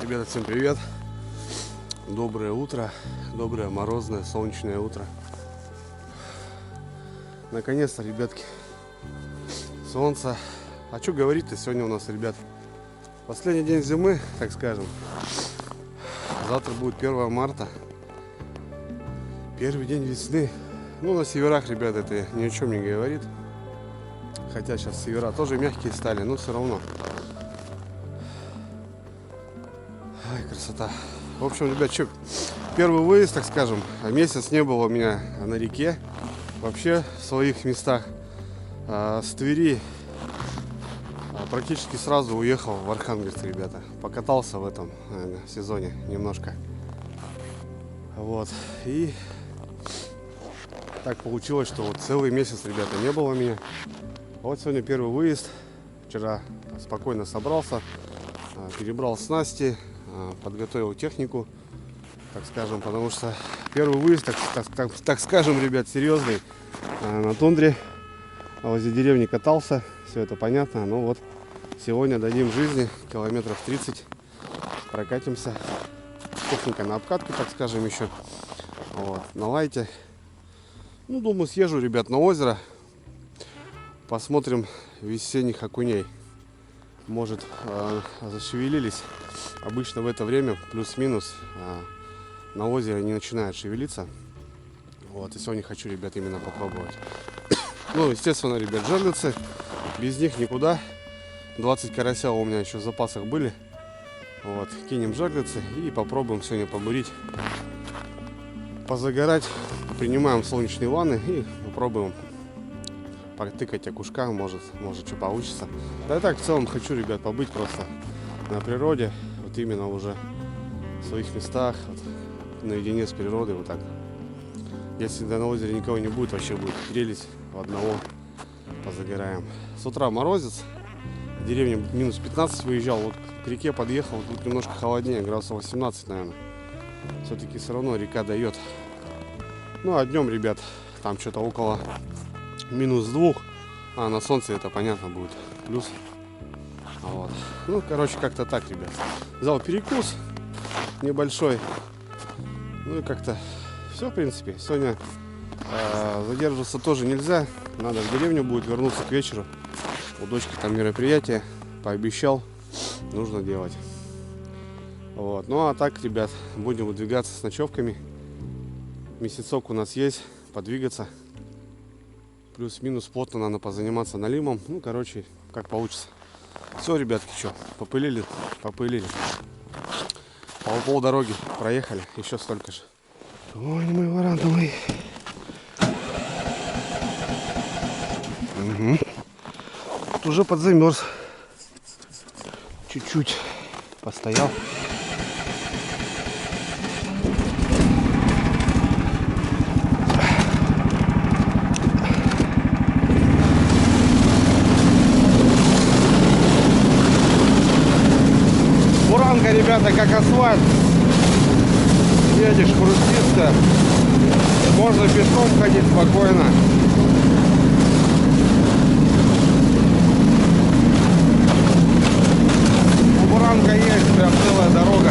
Ребята, всем привет! Доброе утро, доброе морозное солнечное утро. Наконец-то, ребятки, солнце. А что говорить-то сегодня у нас, ребят? Последний день зимы, так скажем. Завтра будет 1 марта. Первый день весны. Ну, на северах, ребят, это ни о чем не говорит. Хотя сейчас севера тоже мягкие стали, но все равно. Ай, красота. В общем, ребят, что, первый выезд, так скажем, месяц не было у меня на реке. Вообще в своих местах. С Твери практически сразу уехал в Архангельск, ребята. Покатался в этом сезоне немножко. Вот. И так получилось, что вот целый месяц, ребята, не было меня. Вот сегодня первый выезд. Вчера спокойно собрался, перебрал снасти, подготовил технику, так скажем, потому что первый выезд, так скажем, ребят, серьезный. На тундре возле деревни катался, все это понятно. Но вот сегодня дадим жизни, километров 30 прокатимся. Техника на обкатку, так скажем, еще. Вот, на лайте. Ну, думаю, съезжу, ребят, на озеро. Посмотрим весенних окуней. Может, зашевелились. Обычно в это время плюс-минус на озере они начинают шевелиться. Вот, и сегодня хочу, ребят, именно попробовать. Ну, естественно, ребят, жерлицы. Без них никуда. 20 карася у меня еще в запасах были. Вот, кинем жерлицы и попробуем сегодня побурить, позагорать. Принимаем солнечные ванны и попробуем потыкать окушка, может что получится. Да и так, в целом хочу, ребят, побыть просто на природе, вот именно уже в своих местах, вот, наедине с природой, вот так. Если на озере никого не будет, вообще будет прелесть, в одного позагораем. С утра морозец, в деревне минус 15 выезжал, вот к реке подъехал, тут немножко холоднее, градусов 18, наверное. Все-таки все равно река дает. Ну а днем, ребят, там что-то около минус 2, а на солнце это понятно будет плюс. Вот. Ну, короче, как-то так, ребят. Взял перекус небольшой. Ну и как-то все, в принципе. Сегодня задерживаться тоже нельзя. Надо в деревню будет вернуться к вечеру. У дочки там мероприятие. Пообещал. Нужно делать. Вот. Ну а так, ребят, будем выдвигаться с ночевками. Месяцок у нас есть. Подвигаться. Плюс-минус плотно надо позаниматься налимом. Ну, короче, как получится. Все, ребятки, что, попылили. Пол дороги проехали, еще столько же. Ой, мой варантовый. Угу. Тут уже подзамерз. Чуть-чуть постоял. Ребята, как асфальт, едешь, хрустится, можно пешком ходить спокойно. Буранка есть, прям целая дорога.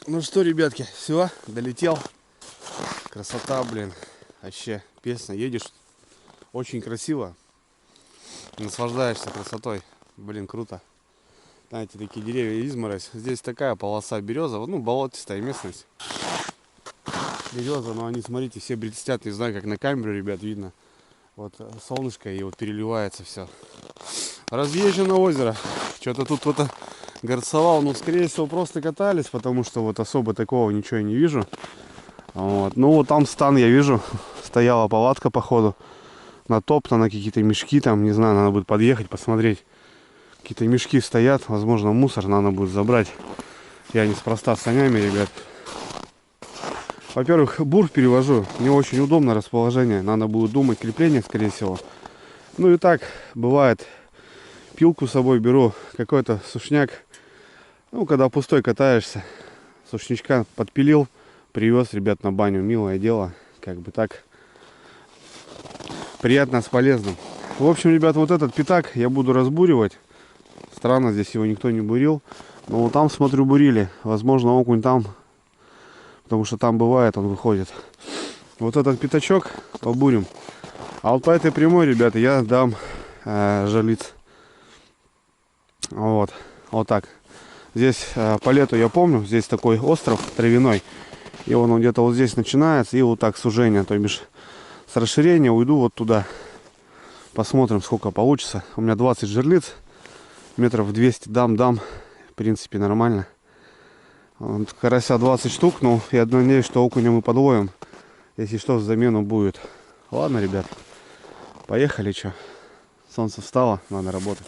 Ну что, ребятки, все, долетел. Красота, блин. Вообще, песня. Едешь, очень красиво. Наслаждаешься красотой. Блин, круто. Знаете, такие деревья, изморозь. Здесь такая полоса береза, ну, болотистая местность. Береза, но они, смотрите, все блестят. Не знаю, как на камеру, ребят, видно. Вот солнышко и вот переливается все. Разъезжено озеро. Что-то тут кто-то горцевал. Ну, скорее всего, просто катались, потому что вот особо такого ничего я не вижу. Вот. Ну, вот там стан я вижу. Стояла палатка, походу. Натоптана, какие-то мешки там. Не знаю, надо будет подъехать, посмотреть. Какие-то мешки стоят. Возможно, мусор надо будет забрать. Я неспроста с санями, ребят. Во-первых, бур перевожу. Не очень удобно расположение. Надо будет думать крепление, скорее всего. Ну и так, бывает. Пилку с собой беру. Какой-то сушняк. Ну, когда пустой катаешься. Сушнячка подпилил. Привез, ребят, на баню. Милое дело. Как бы так. Приятно с полезным. В общем, ребят, вот этот пятак я буду разбуривать. Странно, здесь его никто не бурил. Но вот там, смотрю, бурили. Возможно, окунь там. Потому что там бывает, он выходит. Вот этот пятачок побурим. А вот по этой прямой, ребята, я дам жерлиц. Вот. Вот так. Здесь по лету, я помню, здесь такой остров травяной. И он где-то вот здесь начинается. И вот так сужение. То бишь с расширения уйду вот туда. Посмотрим, сколько получится. У меня 20 жерлиц. Метров 200 дам. В принципе, нормально. Вот, карася 20 штук. Ну, я надеюсь, что окуня мы подловим. Если что, в замену будет. Ладно, ребят. Поехали, что. Солнце встало, надо работать.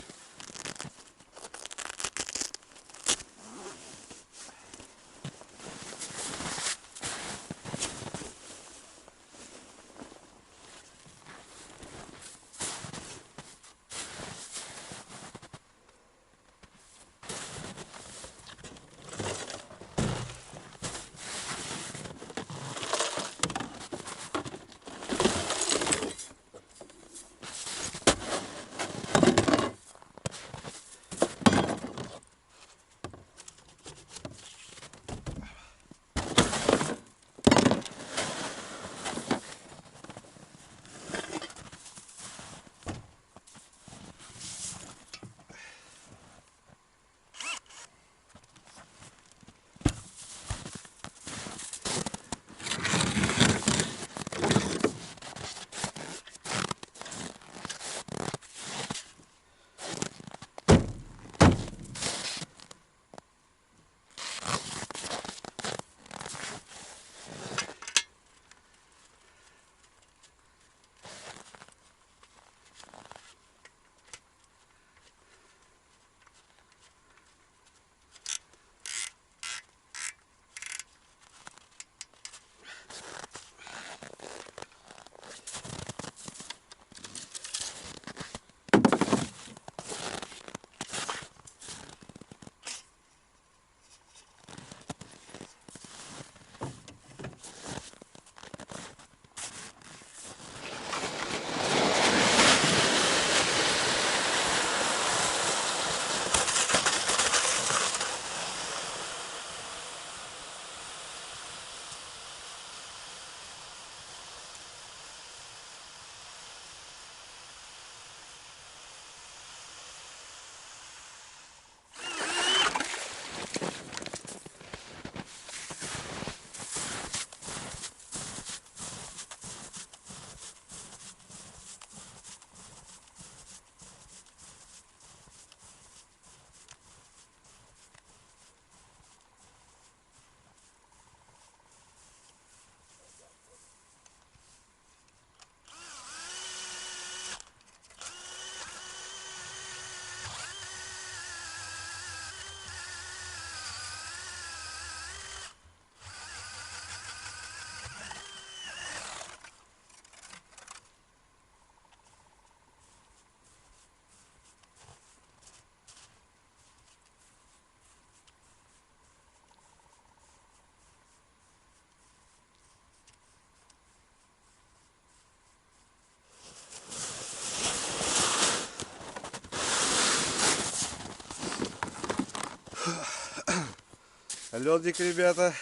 Лёдик, ребята.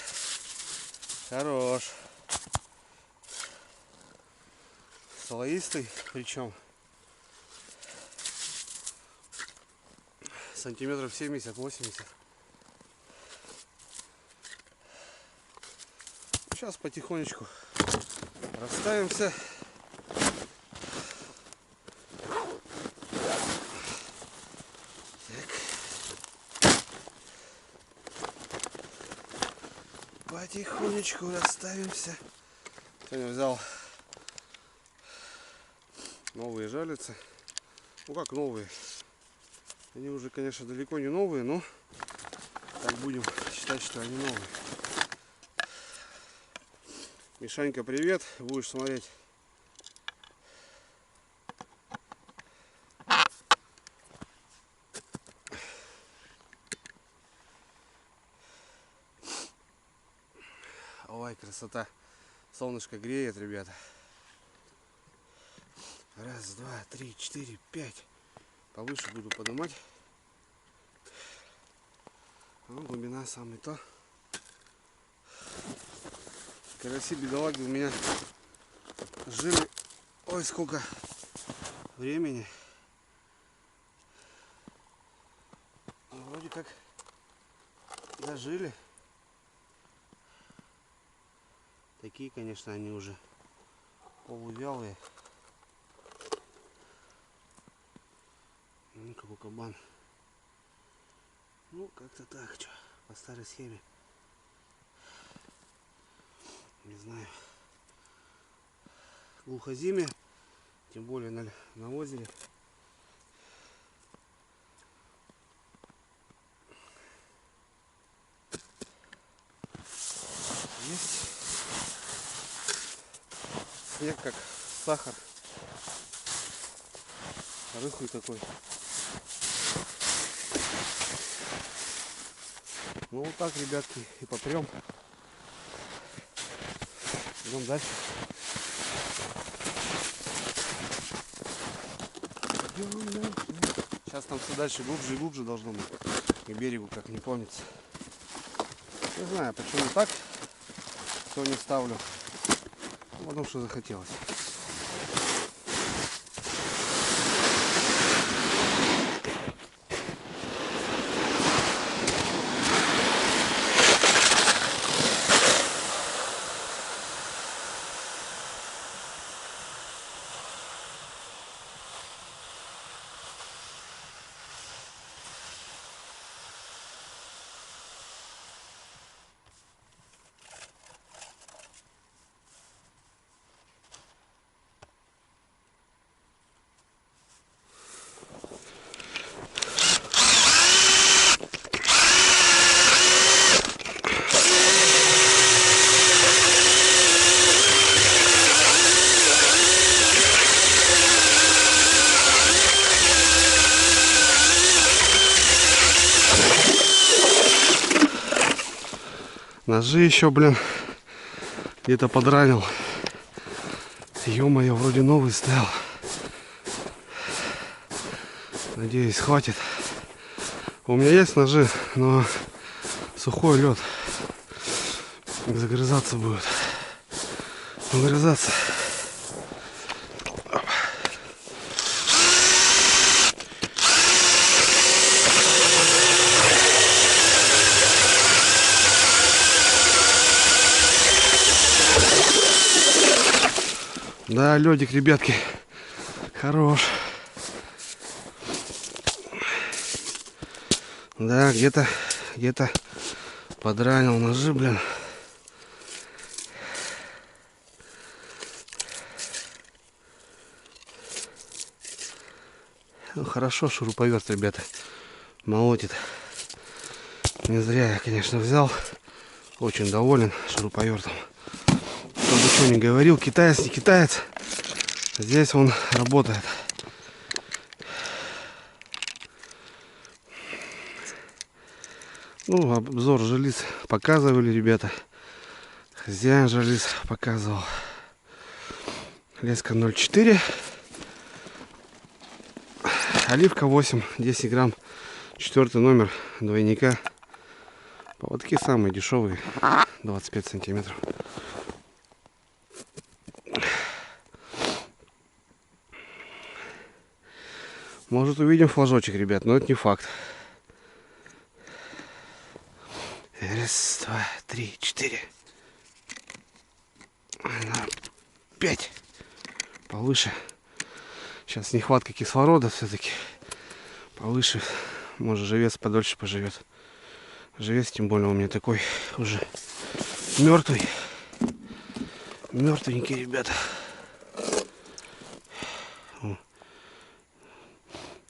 Хорош. Слоистый, причем сантиметров 70-80. Сейчас потихонечку расставимся. Потихонечку расставимся. Сегодня взял новые жалицы. Ну как новые? Они уже, конечно, далеко не новые, но так будем считать, что они новые. Мишанька, привет. Будешь смотреть. Ой, красота. Солнышко греет, ребята. Раз, два, три, четыре, пять. Повыше буду поднимать. Ну, глубина самый то. Караси бедолаги у меня жили. Ой, сколько времени. Вроде как дожили. Такие, конечно, они уже полувялые. Ну, какой кабан. Ну, как-то так, что, по старой схеме. Не знаю. Глухозимье, тем более на озере. Есть. Снег как сахар. Рыхлый такой. Ну вот так, ребятки, и попрем. Идем дальше. Сейчас там все дальше глубже и глубже должно быть. К берегу, как не помнится. Не знаю, почему так. Сегодня ставлю. Потому что захотелось. Ножи еще, блин, где-то подранил. Ё-моё, вроде новый стоял. Надеюсь, хватит. У меня есть ножи, но сухой лед. Загрызаться будет. Загрызаться. Да, ледик, ребятки, хорош. Да, где-то подранил ножи, блин. Ну, хорошо, шуруповерт, ребята, молотит. Не зря я, конечно, взял. Очень доволен шуруповертом. Кто бы что ни говорил, китаец, не китаец, здесь он работает. Ну, обзор жилиц показывали, ребята. Хозяин жилиц показывал. Леска 0,4. Оливка 8, 10 грамм. 4-й номер двойника. Поводки самые дешевые, 25 сантиметров. Может, увидим флажочек, ребят, но это не факт. Раз, два, три, 4. 5. Повыше. Сейчас нехватка кислорода все-таки. Повыше. Может, живец подольше поживет. Живец, тем более, у меня такой уже мертвый. Мертвенький, ребята.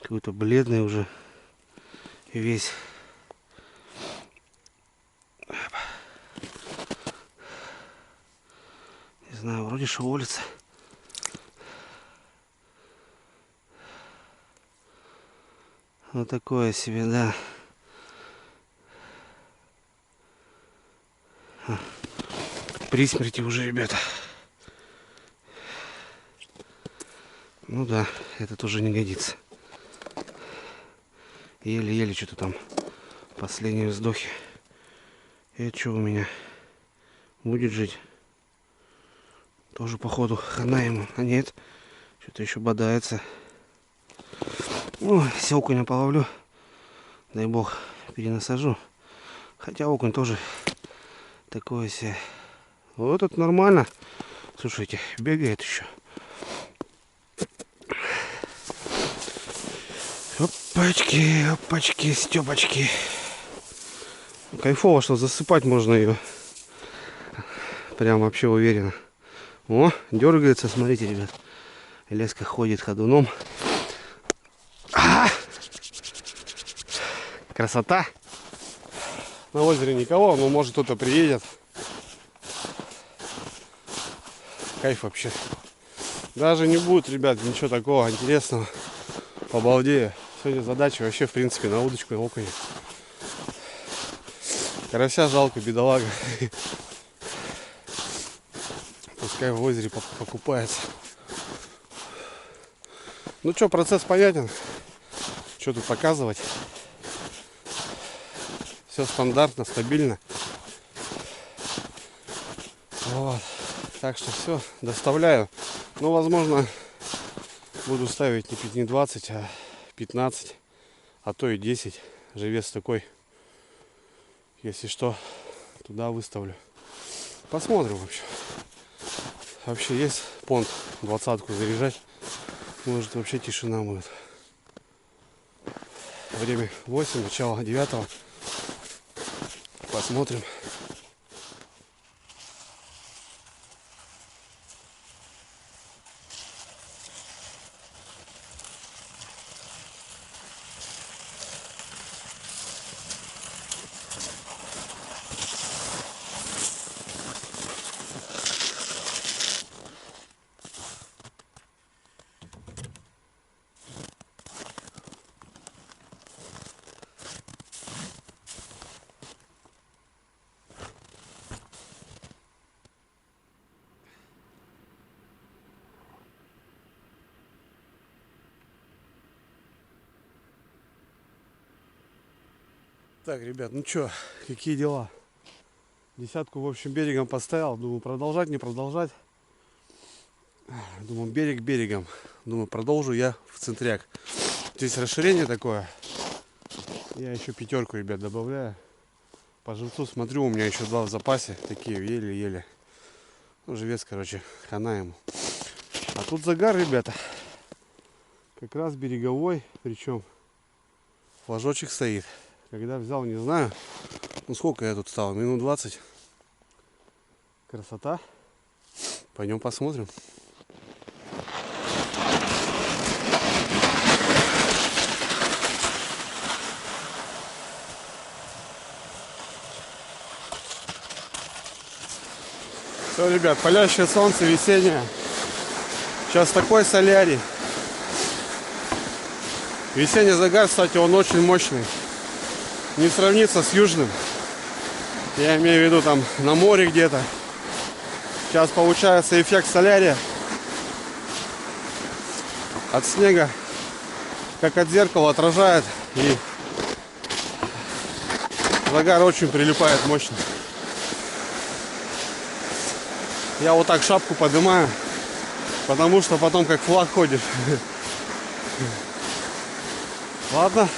Какой-то бледный уже весь. Не знаю, вроде шевелится. Вот такое себе, да. При смерти уже, ребята. Ну да, этот уже не годится. Еле-еле что-то там. Последние вздохи. Это что у меня? Будет жить? Тоже, походу, хана ему. А нет, что-то еще бодается. Ну, если окуня половлю, дай бог, перенасажу. Хотя окунь тоже такое себе. Вот это нормально. Слушайте, бегает еще. Опачки, опачки, стёпочки. Кайфово, что засыпать можно ее. Прям вообще уверенно. О, дергается, смотрите, ребят. Леска ходит ходуном. Красота. На озере никого, но может кто-то приедет. Кайф вообще. Даже не будет, ребят, ничего такого интересного. Побалдею. Сегодня задача вообще, в принципе, на удочку и окуня. Карася жалко, бедолага. Пускай в озере покупается. Ну что, процесс понятен. Что тут показывать? Все стандартно, стабильно. Вот. Так что все, доставляю. Ну, возможно, буду ставить не 20, а 15, а то и 10. Живец такой. Если что, туда выставлю. Посмотрим вообще. Вообще есть понт 20-ку заряжать. Может, вообще тишина будет. Время 8, начало 9. Посмотрим. Так, ребят, ну что, какие дела? Десятку, в общем, берегом поставил. Думаю, продолжать, не продолжать. Думаю, берег берегом. Думаю, продолжу я в центряк. Здесь расширение такое. Я еще 5, ребят, добавляю. По живцу смотрю, у меня еще 2 в запасе. Такие, еле-еле. Ну, живец, короче, хана ему. А тут загар, ребята. Как раз береговой. Причем флажочек стоит. Когда взял, не знаю. Ну, сколько я тут стал? Минут 20. Красота. Пойдем посмотрим. Все, ребят, палящее солнце весеннее. Сейчас такой солярий. Весенний загар, кстати, он очень мощный. Не сравнится с южным. Я имею в виду там на море где-то. Сейчас получается эффект солярия. От снега, как от зеркала, отражает. И Загар очень прилипает мощно. Я вот так шапку поднимаю, потому что потом как флаг ходишь. Ладно.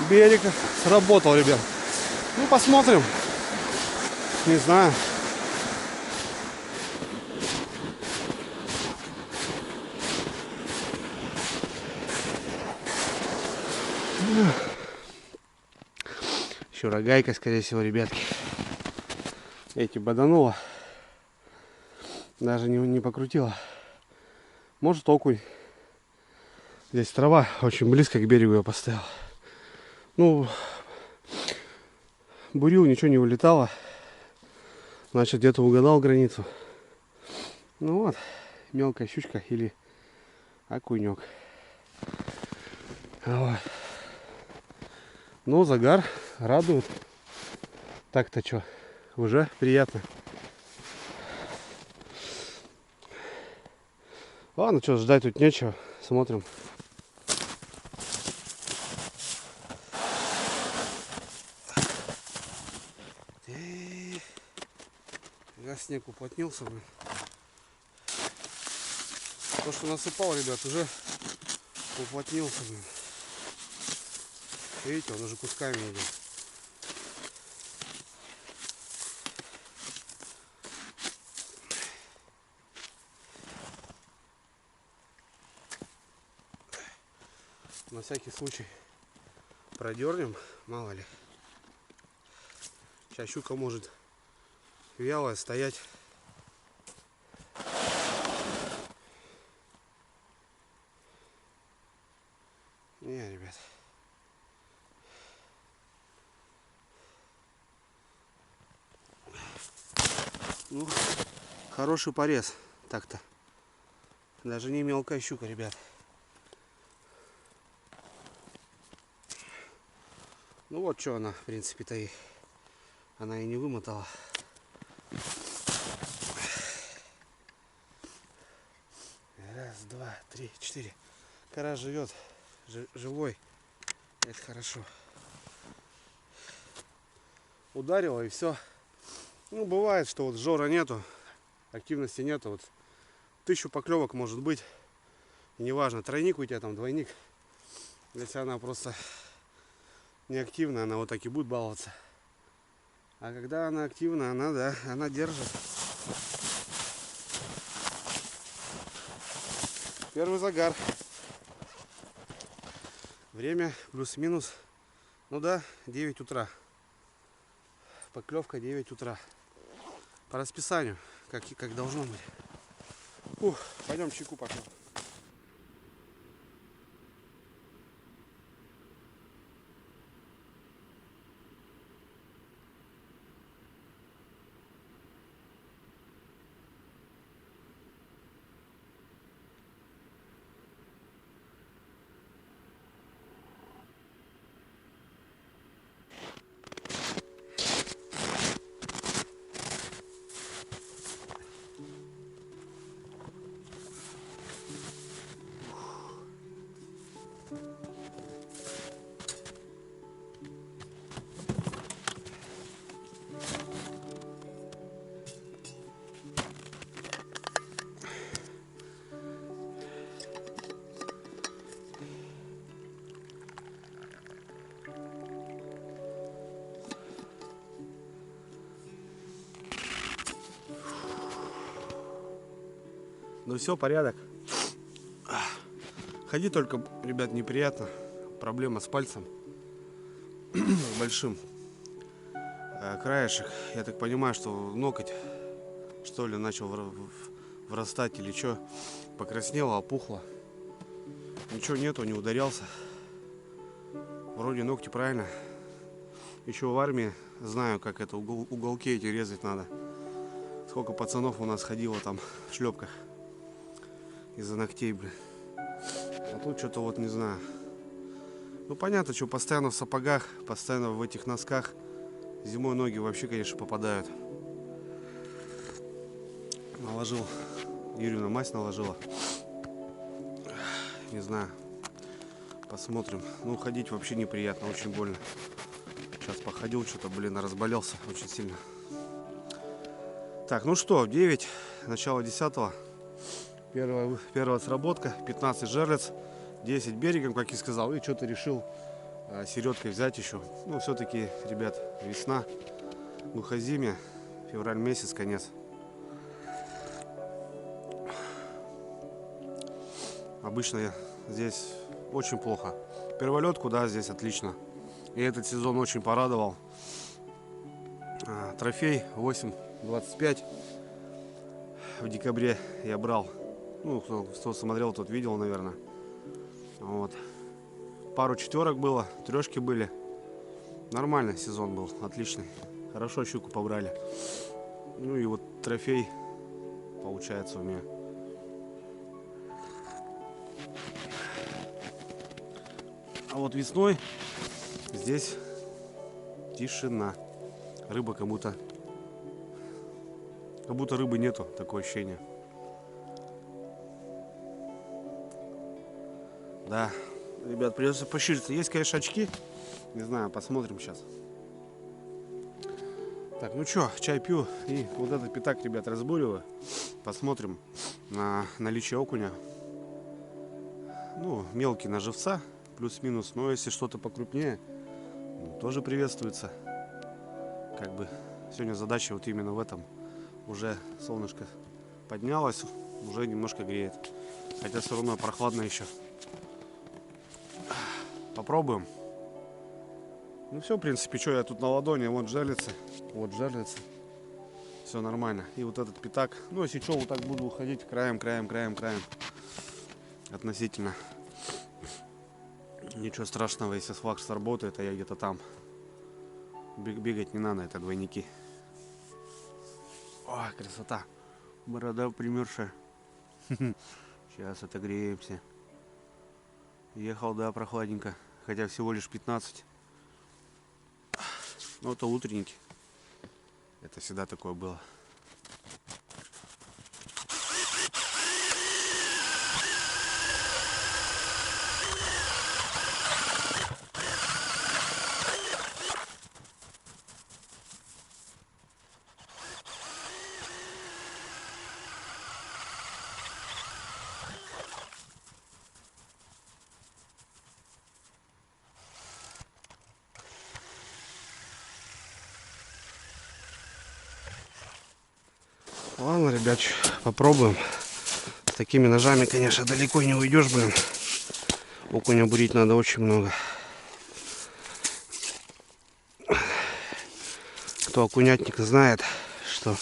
Берег сработал, ребят. Ну, посмотрим. Не знаю. Еще рогайка, скорее всего, ребятки. Эти боданула. Даже не покрутила. Может, окунь. Здесь трава очень близко к берегу я поставил. Ну, бурил, ничего не вылетало. Значит, где-то угадал границу. Ну вот, мелкая щучка или окунек. Вот. Но загар радует. Так-то что, уже приятно. Ладно, что, ждать тут нечего. Смотрим. Я снег уплотнился. То, что насыпал, ребят, уже уплотнился. Видите, он уже кусками идет. На всякий случай продернем, мало ли. Сейчас щука может вялая стоять. Не, ребят. Ну, хороший порез так-то. Даже не мелкая щука, ребят. Ну вот что она, в принципе-то, и она и не вымотала. Раз, два, три, четыре. Карась живет, живой. Это хорошо. Ударила и все. Ну, бывает, что вот жора нету, активности нету. Вот 1000 поклевок может быть. И неважно, тройник у тебя там, двойник. Если она просто неактивная, она вот так и будет баловаться. А когда она активна, она, да, она держит. Первый загар. Время плюс-минус, ну да, 9 утра. Поклевка 9 утра. По расписанию, как должно быть. Ух, пойдем чайку попьем. Ну все, порядок. Ходить только, ребят, неприятно. Проблема с пальцем большим. Краешек. Я так понимаю, что ноготь, что ли, начал врастать или что. Покраснело, опухло. Ничего нету, не ударялся. Вроде ногти правильно. Еще в армии знаю, как это уголки эти резать надо. Сколько пацанов у нас ходило там в шлепках из-за ногтей, блин. А тут что-то вот не знаю. Ну понятно, что постоянно в сапогах, постоянно в этих носках. Зимой ноги вообще, конечно, попадают. Наложил. Юрьевна мазь наложила. Не знаю. Посмотрим. Ну, ходить вообще неприятно, очень больно. Сейчас походил, что-то, блин, разболелся очень сильно. Так, ну что, 9, начало 10-го. Первая сработка, 15 жерлиц, 10 берегом, как и сказал. И что-то решил середкой взять еще. Ну, все-таки, ребят, весна, глухозимье, февраль месяц, конец. Обычно здесь очень плохо. Перволетку, да, здесь отлично. И этот сезон очень порадовал. Трофей 8.25 в декабре я брал. Ну, кто смотрел, тот видел, наверное. Вот. Пару четверок было, трешки были. Нормальный сезон был, отличный. Хорошо щуку побрали. Ну и вот трофей получается у меня. А вот весной здесь тишина. Рыба как будто рыбы нету, такое ощущение. Да, ребят, придется пошириться. Есть, конечно, очки. Не знаю, посмотрим сейчас. Так, ну что, чай пью. И вот этот пятак, ребят, разбуриваю. Посмотрим на наличие окуня. Ну, мелкий на живца, плюс-минус. Но если что-то покрупнее, ну, тоже приветствуется. Как бы сегодня задача вот именно в этом. Уже солнышко поднялось, уже немножко греет. Хотя все равно прохладно еще. Попробуем. Ну все, в принципе, что я тут на ладони, вот жерлицы. Вот жерлицы. Все нормально. И вот этот пятак. Ну, если что, вот так буду уходить краем. Относительно. Ничего страшного, если флаг сработает, а я где-то там. Бегать не надо, это двойники. Ой, красота. Борода примерзшая. Сейчас отогреемся. Ехал, да, прохладненько. Хотя всего лишь 15. Ну, это утренники. Это всегда такое было. Ладно, ребят, попробуем. С такими ножами, конечно, далеко не уйдешь, блин. Окуня бурить надо очень много. Кто окунятник знает, что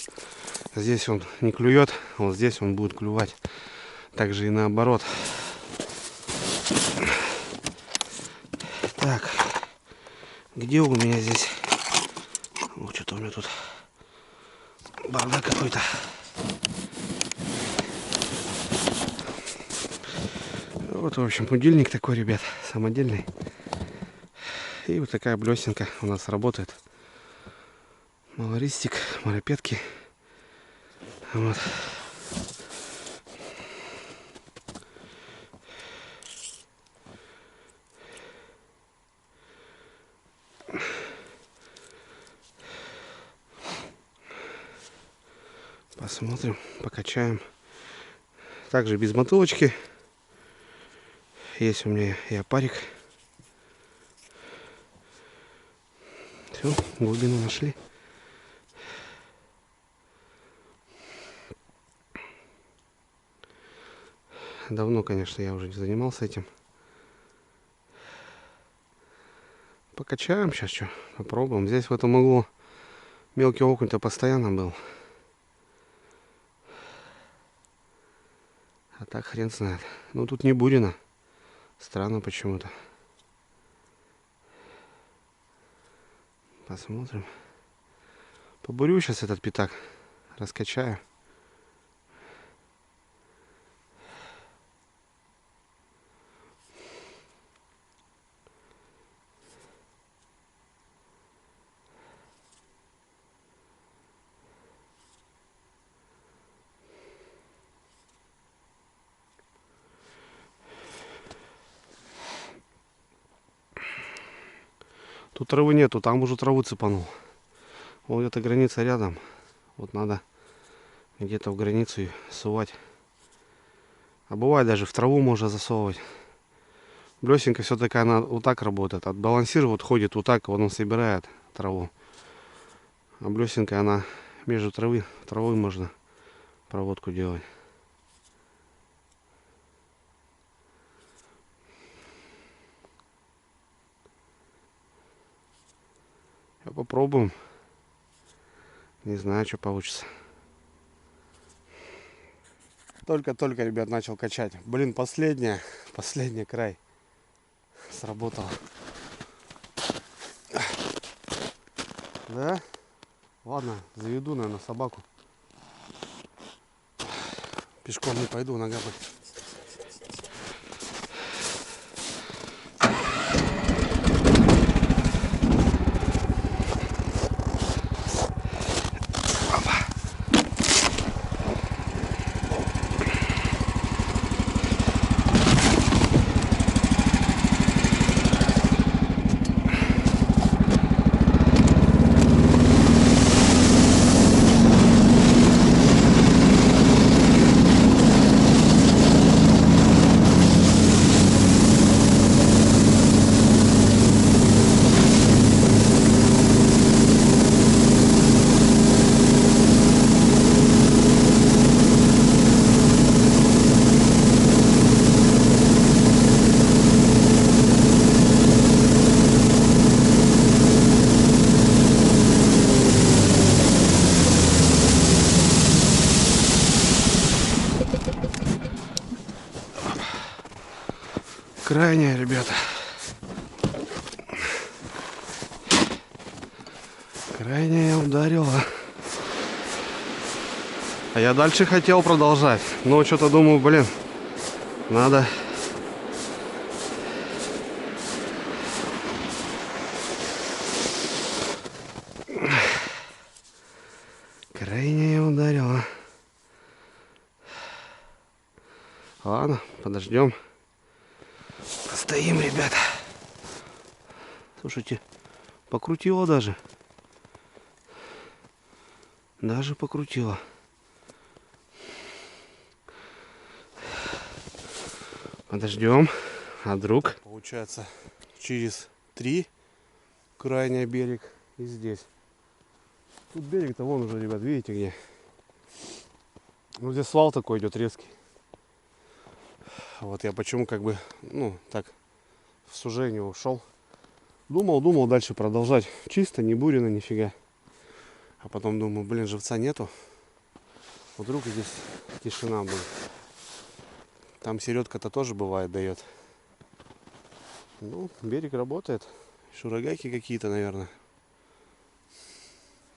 здесь он не клюет, а вот здесь он будет клювать. Также и наоборот. Так, где у меня здесь? О, что-то у меня тут бардак какой-то. Вот, в общем, удильник такой, ребят, самодельный. И вот такая блесенка у нас работает. Малористик, моропетки. Вот. Посмотрим, покачаем. Также без мотылочки. Есть у меня и опарик. Все, глубину нашли. Давно, конечно, я уже не занимался этим. Покачаем сейчас что, попробуем. Здесь в этом углу мелкий окунь-то постоянно был. А так хрен знает. Ну тут не бурено. Странно почему-то. Посмотрим. Побурю сейчас этот пятак. Раскачаю. Тут травы нету, там уже траву цепанул. Вот эта граница рядом. Вот надо где-то в границу и сувать. А бывает даже в траву можно засовывать. Блесенка все-таки она вот так работает. От балансира вот ходит вот так, вот он собирает траву. А блесенка она между травой можно проводку делать. Попробуем. Не знаю, что получится. Только, ребят, начал качать. Блин, последний край сработал. Да? Ладно, заведу, наверное, собаку. Пешком не пойду, нога будет. Крайняя, ребята. Крайняя ударила. А я дальше хотел продолжать. Но что-то думаю, блин, надо. Крайняя ударила. Ладно, подождем. Стоим, ребята. Слушайте, покрутила даже. Даже покрутила. Подождем. А вдруг? Получается, через 3 крайний берег и здесь. Тут берег-то вон уже, ребят, видите где? Ну здесь свал такой идет резкий. Вот я почему как бы, ну так, в сужение ушел. Думал дальше продолжать. Чисто, не бурено, нифига. А потом думаю, блин, живца нету. Вдруг здесь тишина будет. Там середка-то тоже бывает дает. Ну, берег работает. Шурагайки какие-то, наверное.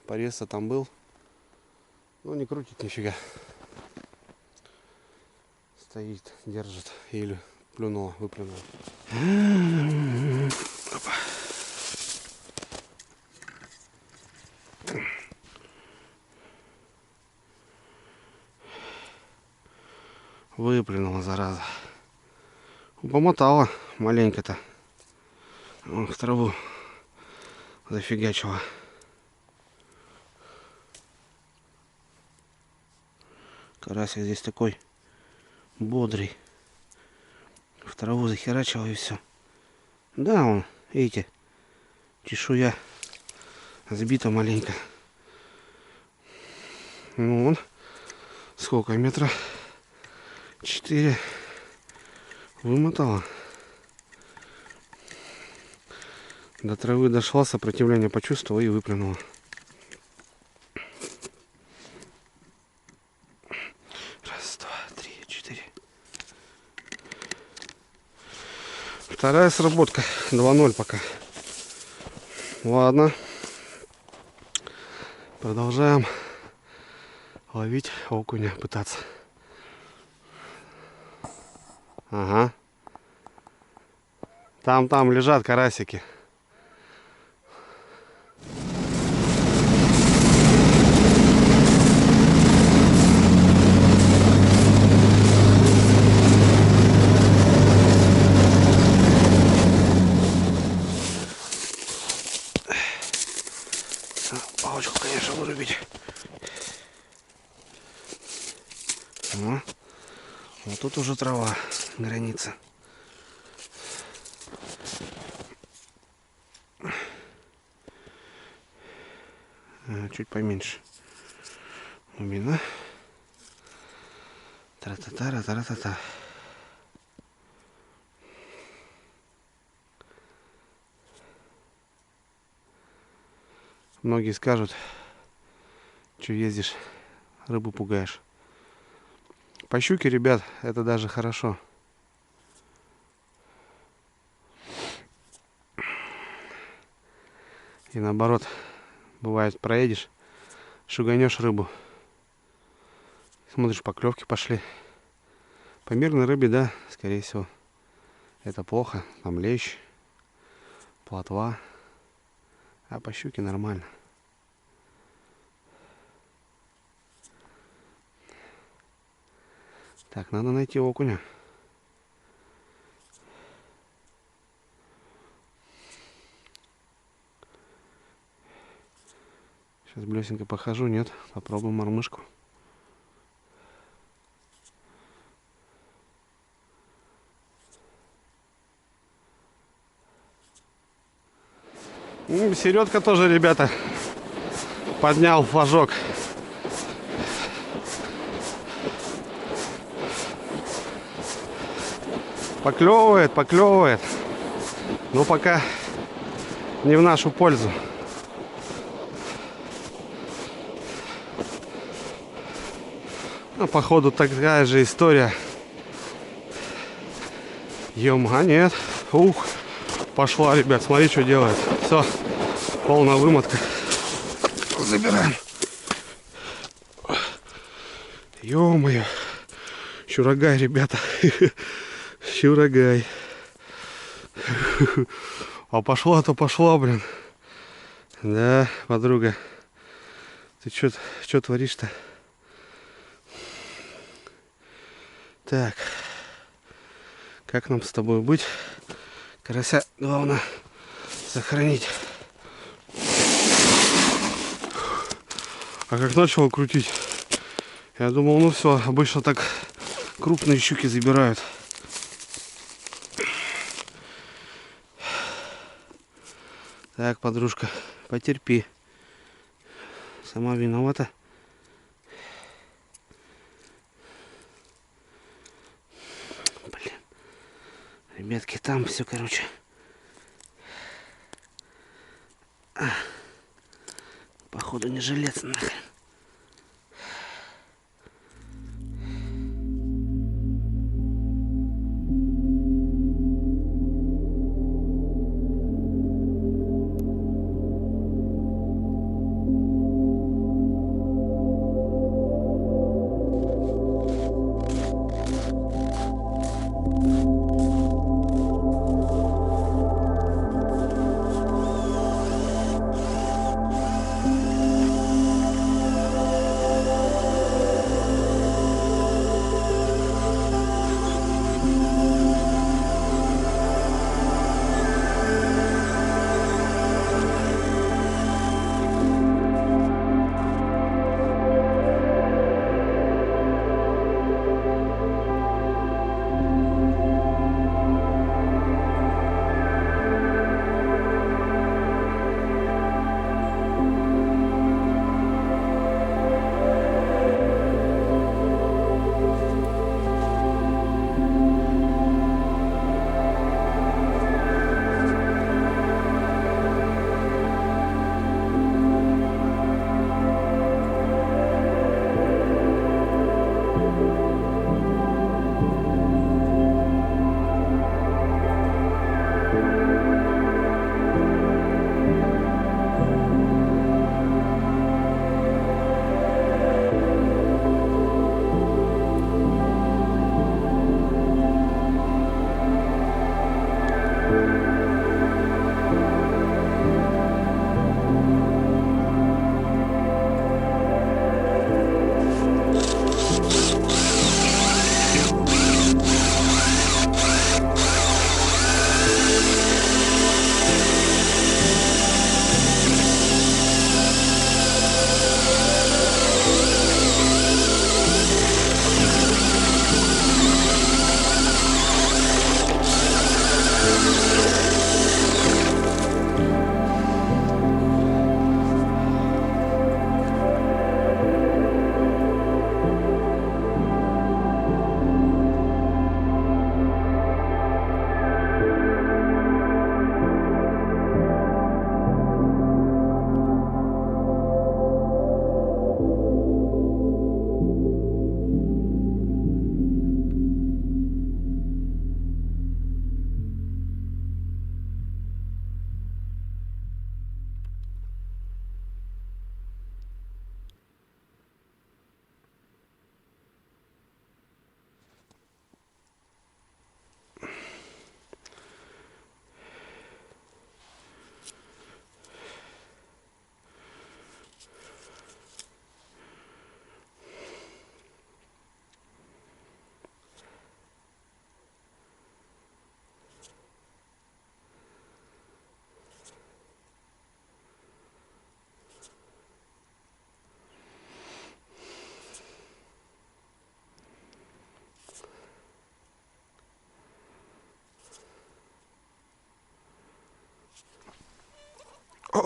Порез-то там был. Ну, не крутит нифига. Стоит, держит. Или выплюнула. Выплюнула, зараза. Помотала маленько-то. В траву зафигачила. Карасик здесь такой бодрый. В траву захерачил и все. Да, он, видите, чешуя сбита маленько. Ну, он сколько, метра 4 вымотала. До травы дошла, сопротивление почувствовала и выплюнула. Раз, два, три, 4. Вторая сработка. 2-0 пока. Ладно. Продолжаем ловить окуня, пытаться. Ага. Там лежат карасики. Вот тут уже трава, граница. Чуть поменьше. Глубина. Тра-та-та, тра-та-та. Многие скажут, что ездишь, рыбу пугаешь. По щуке, ребят, это даже хорошо. И наоборот, бывает, проедешь, шуганешь рыбу. Смотришь, поклевки пошли. По мирной рыбе, да, скорее всего, это плохо. Там лещ, плотва. А по щуке нормально. Так, надо найти окуня. Сейчас блесенько похожу, нет? Попробуем мормышку. Середка тоже, ребята, поднял флажок. Поклевывает, поклевывает. Но пока не в нашу пользу. Ну, походу такая же история. А нет. Ух, пошла, ребят, смотри, что делает. Все, полная вымотка. Забираем. Ё-моё. Щурагай, ребята. Щурагай. А пошла, то пошла, блин. Да, подруга. Ты что творишь-то? Так. Как нам с тобой быть? Карася главное сохранить. А как начал крутить, я думал, ну все, обычно так крупные щуки забирают. Так, подружка, потерпи. Сама виновата. Блин. Ребятки, там все, короче. Походу не жилец нахрен.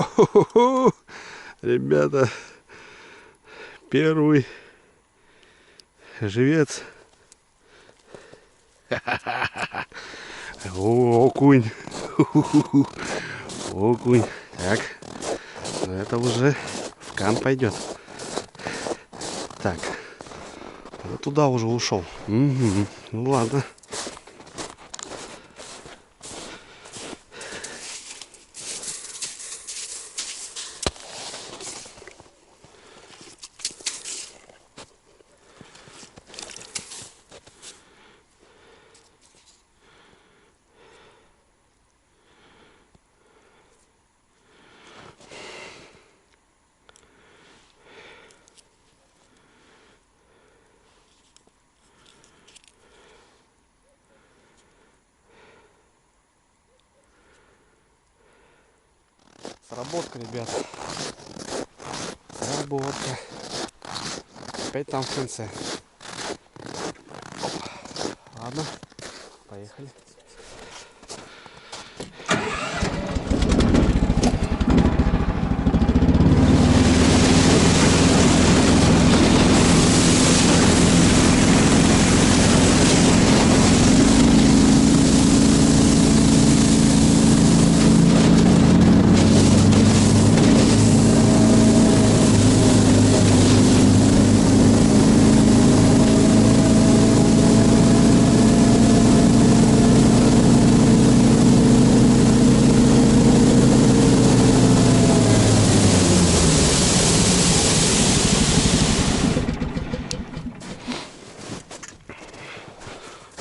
О-хо-хо-хо! Ребята, первый живец. О, окунь. Окунь. Так. Ну, это уже в кан пойдет. Так. Вот туда уже ушел. Угу. Ну ладно. Сработка, ребята. Сработка. Опять там в конце. Оп. Ладно. Поехали.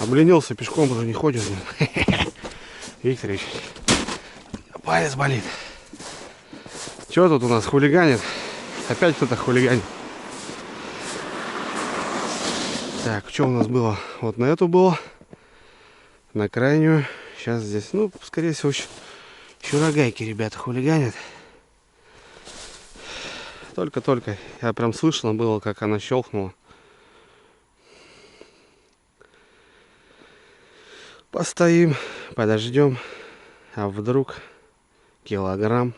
Обленился, пешком уже не ходит. Викторович, палец болит. Что тут у нас хулиганит? Опять кто-то хулиганит. Так, что у нас было? Вот на эту было. На крайнюю. Сейчас здесь, ну, скорее всего, чурагайки, ребята, хулиганят. Только-только. Я прям слышно было, как она щелкнула. Постоим, подождем. А вдруг килограмм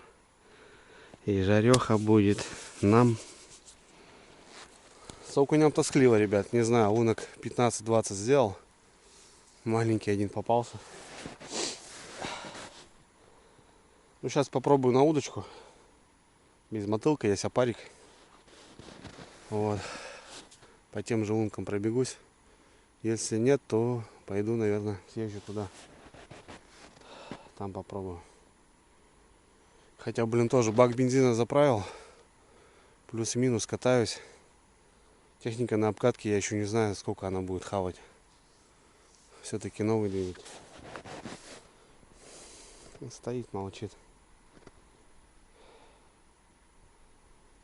и жареха будет нам. С окунем тоскливо, ребят. Не знаю, лунок 15-20 сделал. Маленький один попался. Ну, сейчас попробую на удочку. Без мотылка, есть опарик. Вот. По тем же лункам пробегусь. Если нет, то пойду, наверное, съезжу туда. Там попробую. Хотя, блин, тоже бак бензина заправил. Плюс-минус катаюсь. Техника на обкатке, я еще не знаю, сколько она будет хавать. Все-таки новый двигатель. Стоит, молчит.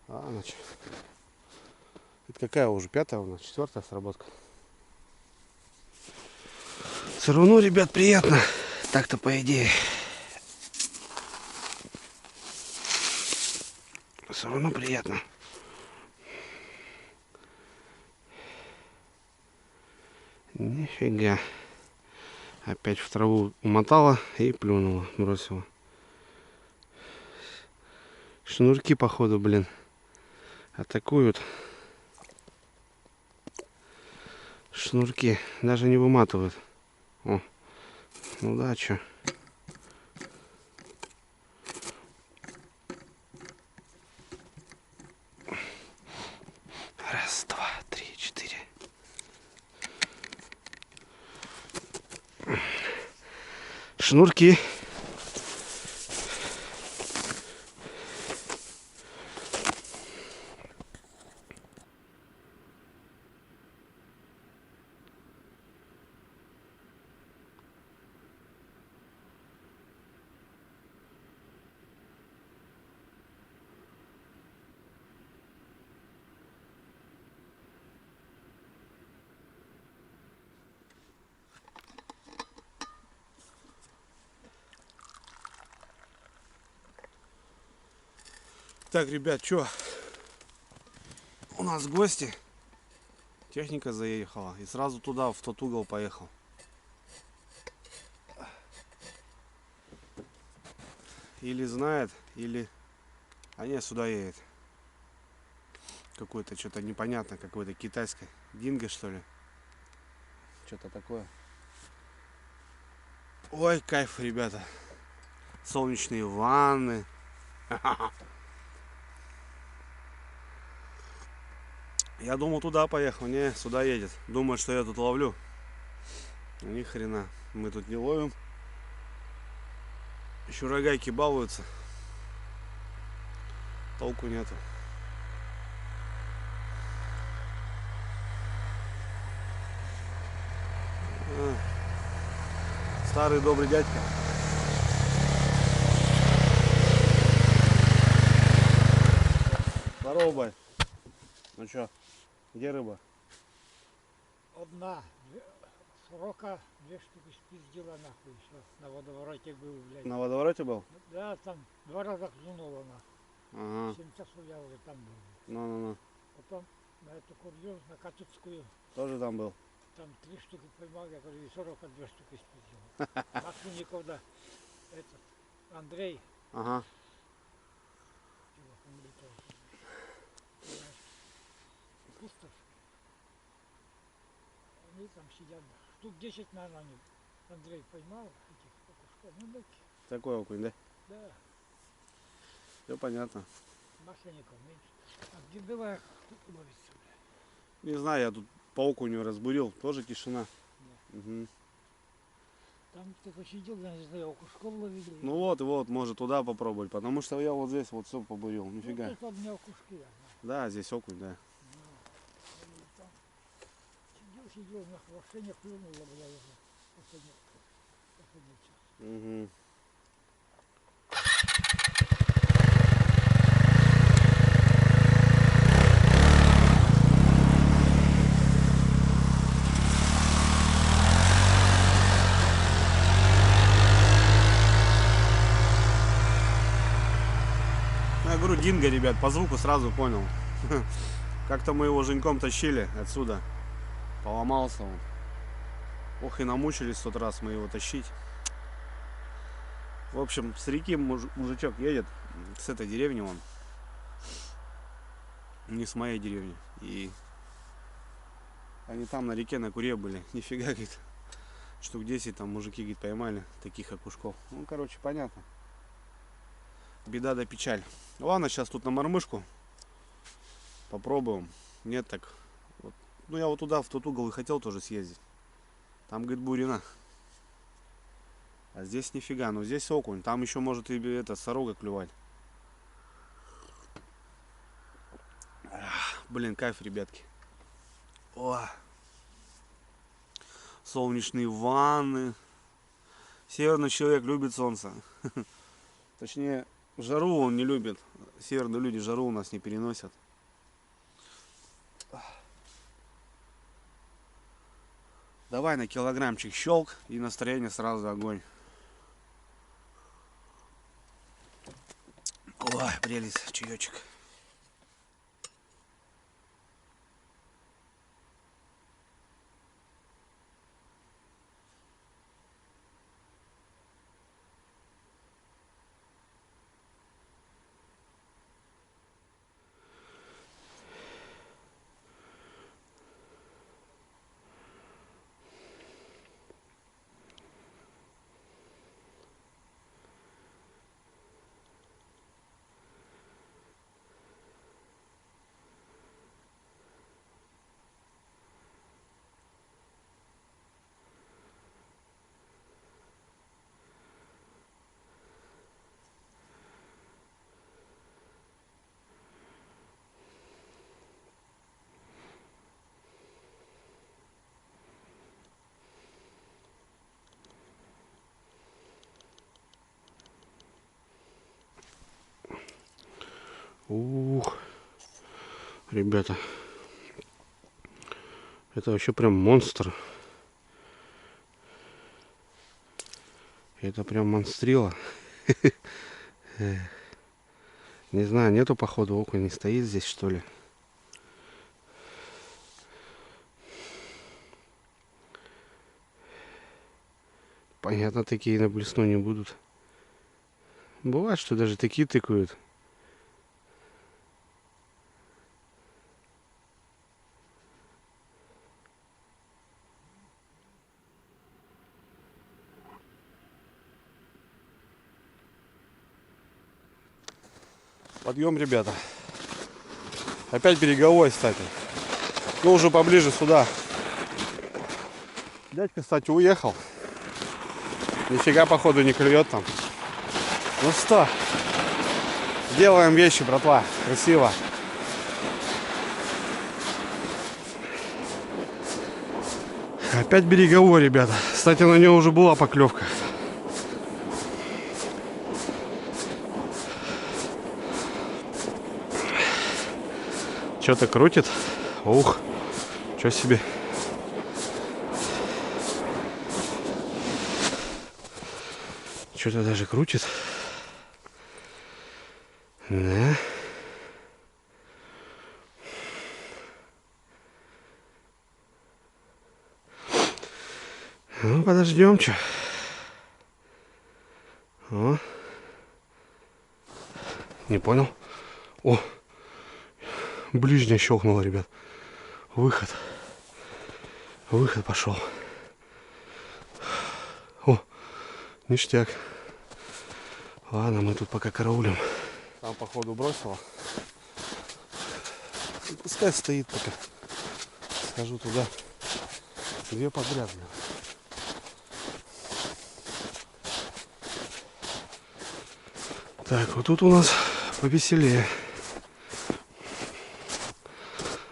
А, значит. Это какая уже? 5-я у нас? 4-я сработка. Все равно, ребят, приятно. Так-то по идее. Все равно приятно. Нифига. Опять в траву умотала и плюнула, бросила. Шнурки, походу, блин, атакуют. Шнурки даже не выматывают. О, ну да, чё. Раз, два, три, 4. Шнурки. Так, ребят, что? У нас гости. Техника заехала. И сразу туда, в тот угол поехал. Или знает, или А не, сюда едет. Какое-то что-то непонятно, какое-то китайское. Динго, что ли? Что-то такое. Ой, кайф, ребята. Солнечные ванны. Я думал, туда поехал. Не, сюда едет. Думает, что я тут ловлю. Ни хрена. Мы тут не ловим. Еще рогайки балуются. Толку нету. Старый добрый дядька. Здорово, бай. Ну чё, где рыба? Одна. Сорока 2 штуки спиздила нахуй еще. На водовороте был, блядь. На водовороте был? Да, там 2 раза клюнула нахуй. Ага. 7 часов я уже там был. Ну. Потом на эту курью, на Катуцкую, Тоже там был? там 3 штуки поймал, я говорю, и 42 штуки спиздил. Максимников, да, этот, Андрей. Ага. Пустов. Они там сидят. Штук 10, наверное, они. Андрей поймал этих окушков. Ну, мелкие. Такой окунь, да? Да. Все понятно. Масленников меньше. А где белая ловится, бля? Не знаю, я тут по окуню разбурил. Тоже тишина. Да. Угу. Там кто-то сидел, я не знаю, окушков ловили. Ну вот, может туда попробовать. Потому что я вот здесь вот все побурил. Нифига. Ну, тут у меня окушки, я знаю. Да, здесь окунь, да. Ну, там сидел, на хвосте не клюнуло, бля, уже. Последний час. Угу. Я говорю, динго, ребят, по звуку сразу понял. Как-то мы его Женьком тащили отсюда. Поломался он. Ох, и намучились в тот раз мы его тащить. В общем, с реки мужичок едет. С этой деревни он. Не с моей деревни. И они там на реке на Куре были. Нифига, говорит. Штук 10 там мужики, говорит, поймали таких окушков. Ну, короче, понятно. Беда да печаль. Ладно, сейчас тут на мормышку попробуем. Нет, так вот. Ну, я вот туда, в тот угол и хотел тоже съездить. Там, говорит, бурина. А здесь нифига. Но здесь окунь. Там еще может и это сорога клювать. Блин, кайф, ребятки. О! Солнечные ванны. Северный человек любит солнце. Точнее, жару он не любит. Северные люди жару у нас не переносят. Давай на килограммчик щелк, и настроение сразу огонь. Ой, прелесть, чаечек. Ух, ребята, это вообще прям монстр. Это прям монстрила. Не знаю, нету походу окунь, не стоит здесь, что ли. Понятно, такие на блесну не будут. Бывает, что даже такие тыкают. Подъем, ребята. Опять береговой, кстати. Ну, уже поближе сюда. Дядька, кстати, уехал. Нифига, походу, не клюет там. Ну что, делаем вещи, братва. Красиво. Опять береговой, ребята. Кстати, на него уже была поклевка. Что-то крутит. Ух, что себе. Что-то даже крутит. Да. Ну, подождем, что. О. Не понял. О, ближняя щелкнула, ребят. Выход. Выход пошел. О, ништяк. Ладно, мы тут пока караулим. Там, походу, бросила. И пускай стоит пока. Схожу туда. Две подряд, блин. Так, вот тут у нас повеселее.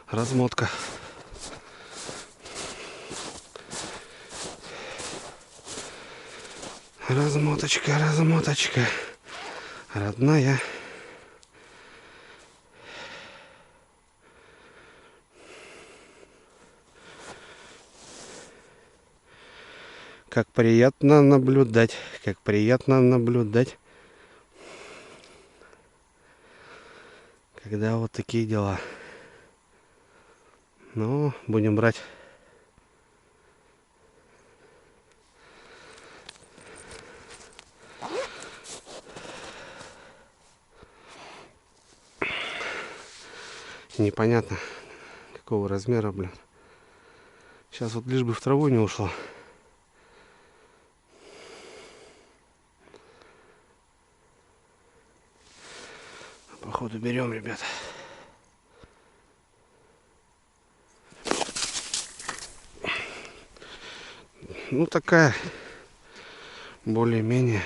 Размотка. Размоточка, размоточка. Родная. Как приятно наблюдать. Как приятно наблюдать. Когда вот такие дела. Ну, будем брать. Непонятно, какого размера, блин. Сейчас вот лишь бы в траву не ушло. Походу берем, ребят. Ну, такая более-менее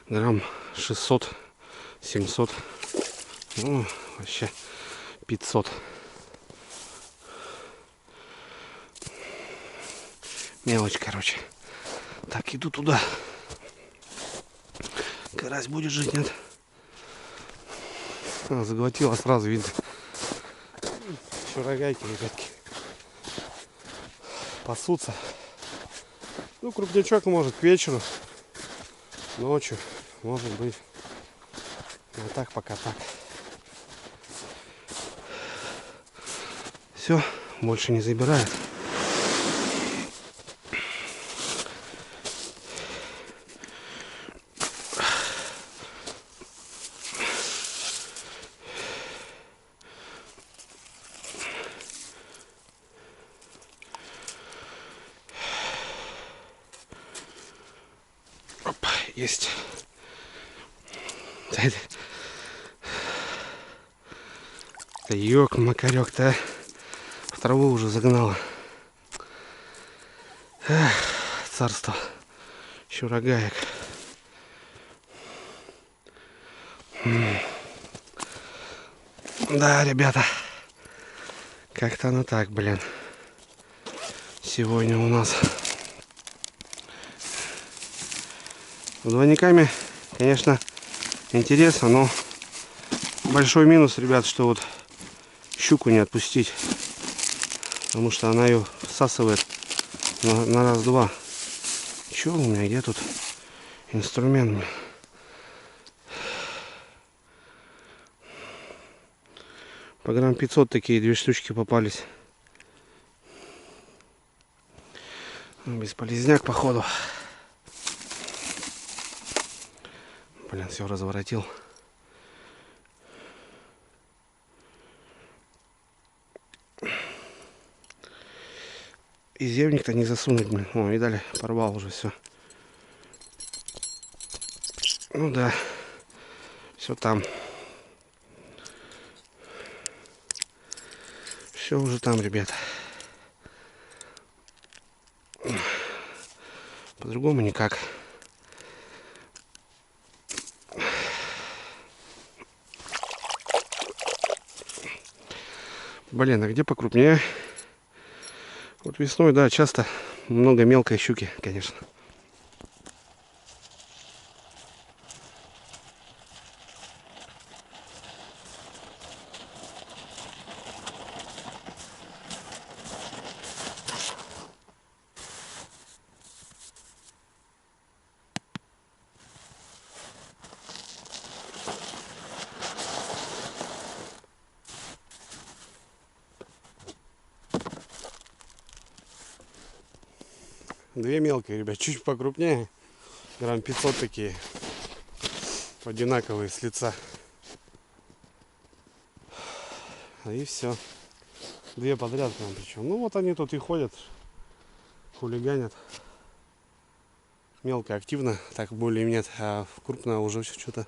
грамм 600-700. Ну, вообще 500. Мелочь, короче. Так, иду туда. Карась будет жить, нет? А, заглотила сразу, видно. Еще рогайки, ребятки. Пасутся. Ну, крупнячок может к вечеру. Ночью, может быть. Вот так пока так. Все, больше не забирает. Оп, есть. Да ёк, макарёк-то, в траву уже загнала. Эх, царство щурогаек. Да, ребята, как-то оно так, блин. Сегодня у нас с двойниками, конечно, интересно, но большой минус, ребят, что вот щуку не отпустить, потому что она ее всасывает на раз-два. Че у меня, где тут инструмент? По грамм 500 такие две штучки попались. Бесполезняк, походу. Блин, все разворотил. И зевник-то не засунуть, блин. О, видали, порвал уже все. Ну да, Все там. Все уже там, ребята. По-другому никак. Блин, а где покрупнее? Вот весной, да, часто много мелкой щуки, конечно. Две мелкие, ребят, чуть покрупнее. Грамм 500 такие. Одинаковые с лица. И все. Две подряд прям причем. Ну вот они тут и ходят. Хулиганят. Мелко активно, так более нет. А крупная уже что-то.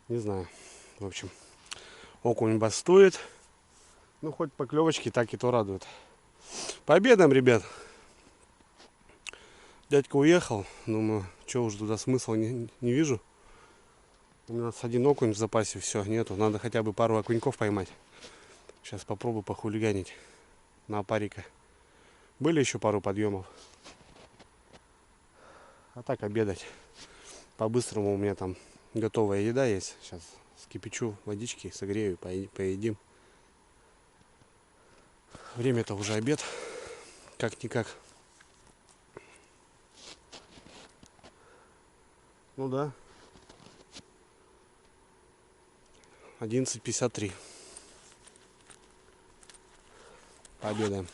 Не знаю. В общем. Окунь бастует. Ну хоть поклевочки так и то радует. Пообедаем, ребят. Дядька уехал. Думаю, что уже туда смысла не вижу. У нас один окунь в запасе, все, нету. Надо хотя бы пару окуньков поймать. Сейчас попробую похулиганить на парика. Были еще пару подъемов. А так обедать. По-быстрому у меня там готовая еда есть. Сейчас скипячу водички, согрею, поедим. Время-то уже обед. Как-никак. Ну да. 11:53. Пообедаем.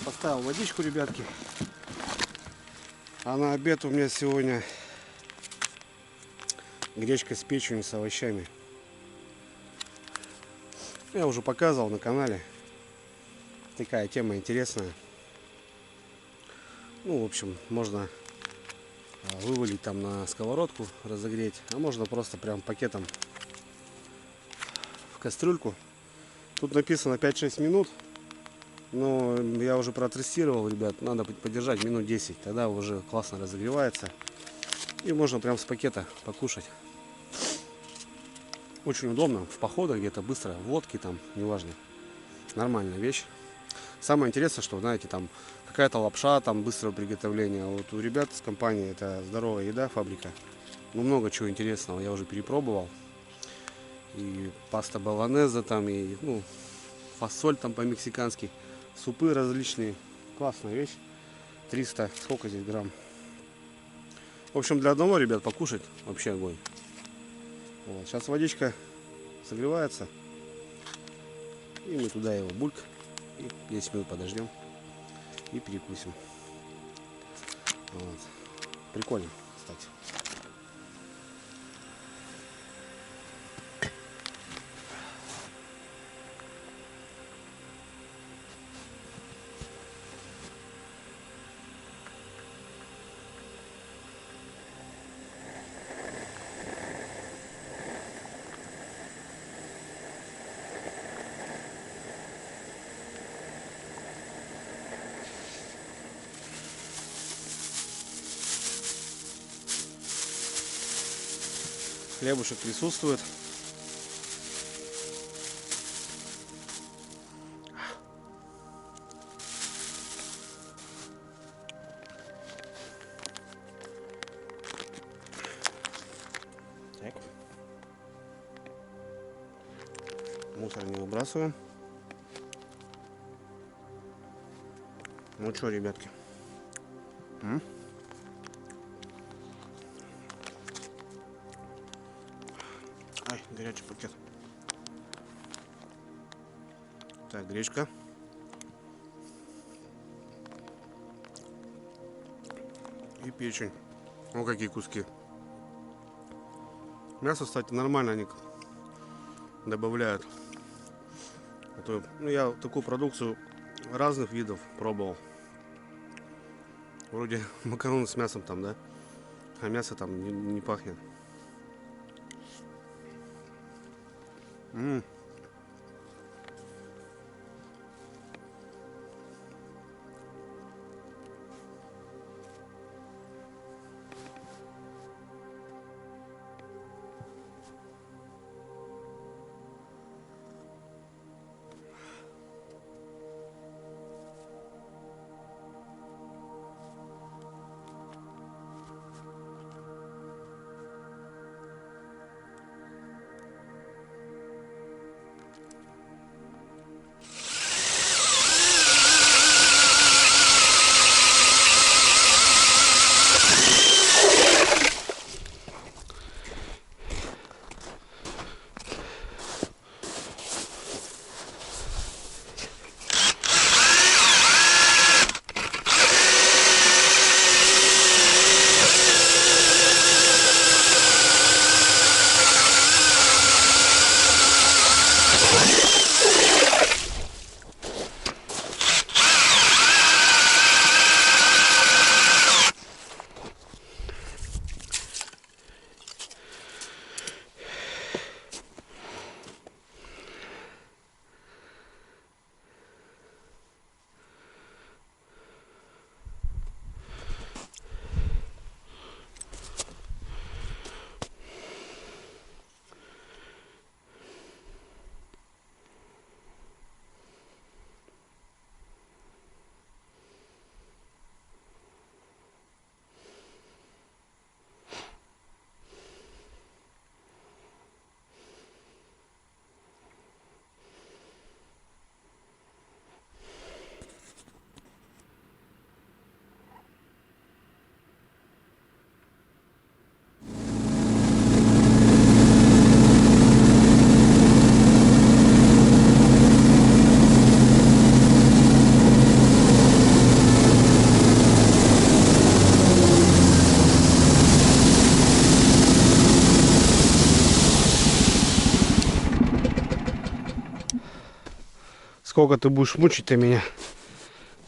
Поставил водичку, ребятки. А на обед у меня сегодня гречка с печенью, с овощами. Я уже показывал на канале. Такая тема интересная. Ну, в общем, можно вывалить там на сковородку, разогреть. А можно просто прям пакетом в кастрюльку. Тут написано 5-6 минут. Но я уже протестировал, ребят, надо подержать минут 10, тогда уже классно разогревается. И можно прям с пакета покушать. Очень удобно, в походах где-то быстро, в лодке там, неважно. Нормальная вещь. Самое интересное, что, знаете, там какая-то лапша, там быстрого приготовления. А вот у ребят с компании это здоровая еда, фабрика. Ну, много чего интересного я уже перепробовал. И паста болонеза там, и, ну, фасоль там по-мексикански. Супы различные. Классная вещь. 300, сколько здесь грамм? В общем, для одного, ребят, покушать вообще огонь. Вот. Сейчас водичка согревается. И мы туда его бульк. И 10 минут подождем. И перекусим. Вот. Прикольно, кстати. Хлебушек присутствует. Так. Мусор не выбрасываем. Ну что, ребятки? Ай, горячий пакет. Так, гречка. И печень. Ну какие куски. Мясо, кстати, нормально они добавляют. А то, ну, я такую продукцию разных видов пробовал. Вроде макароны с мясом там, да? А мясо там не пахнет. Сколько ты будешь мучить-то меня?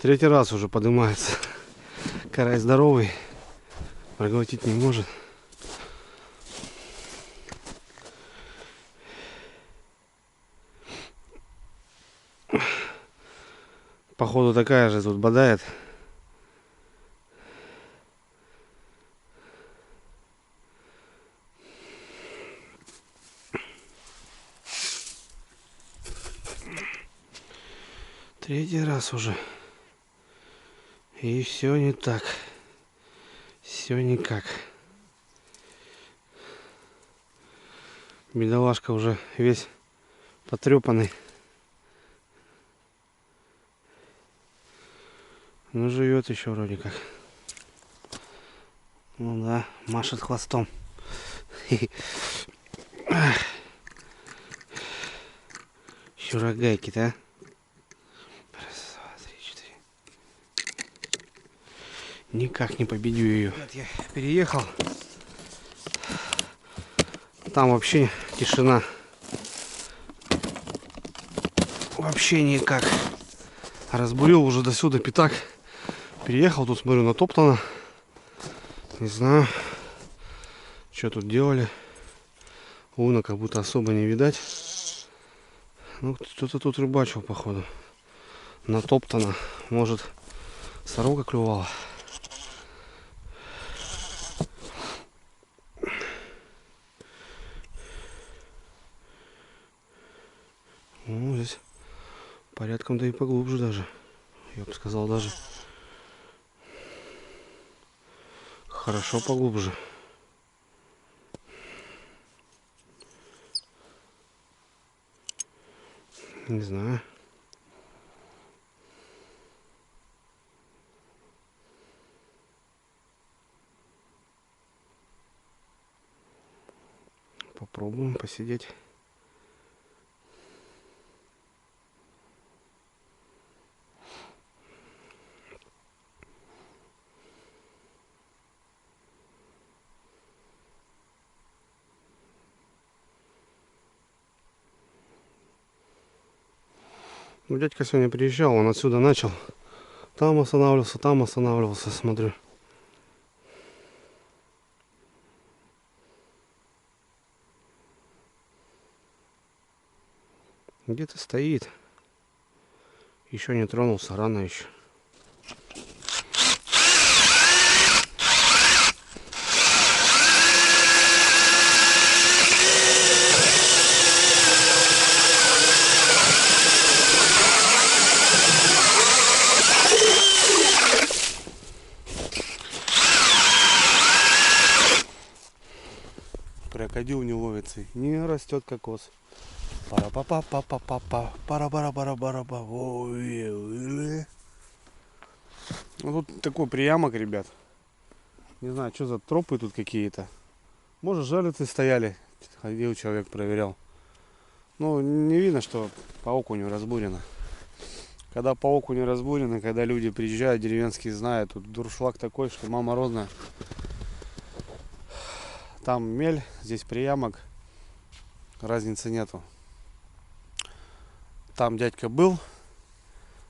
Третий раз уже поднимается. Карась здоровый. Проглотить не может. Походу такая же тут бодает. Третий раз уже. И все не так. Все никак. Бедолашка уже весь потрепанный. Ну, живет еще вроде как. Ну да, машет хвостом. Еще рогайки-то, а? Раз, два, три, четыре. Никак не победю ее. Нет, я переехал. Там вообще тишина. Вообще никак. Разбурил уже до сюда пятак. Переехал, тут смотрю, натоптано. Не знаю, что тут делали. Луна как будто особо не видать. Ну, кто-то тут рыбачил, походу. Натоптано. Может, сорока клювала. здесь порядком, да и поглубже даже. Я бы сказал, даже хорошо поглубже. Не знаю. Попробуем посидеть. Ну, дядька сегодня приезжал, он отсюда начал. Там останавливался, смотрю. Где-то стоит. Еще не тронулся, рано еще. Крокодил не ловится, не растет кокос. Пара-па-па-па-па-па-па, пара-пара-пара-пара-па. Ну, тут такой приямок, ребят. Не знаю, что за тропы тут какие-то. Может, жерлицы стояли. Ходил человек, проверял. Ну, не видно, что по окуню разбурено. Когда по окуню разбурено, когда люди приезжают, деревенские знают, тут дуршлаг такой, что мама розная. Там мель, здесь приямок. Разницы нету. Там дядька был.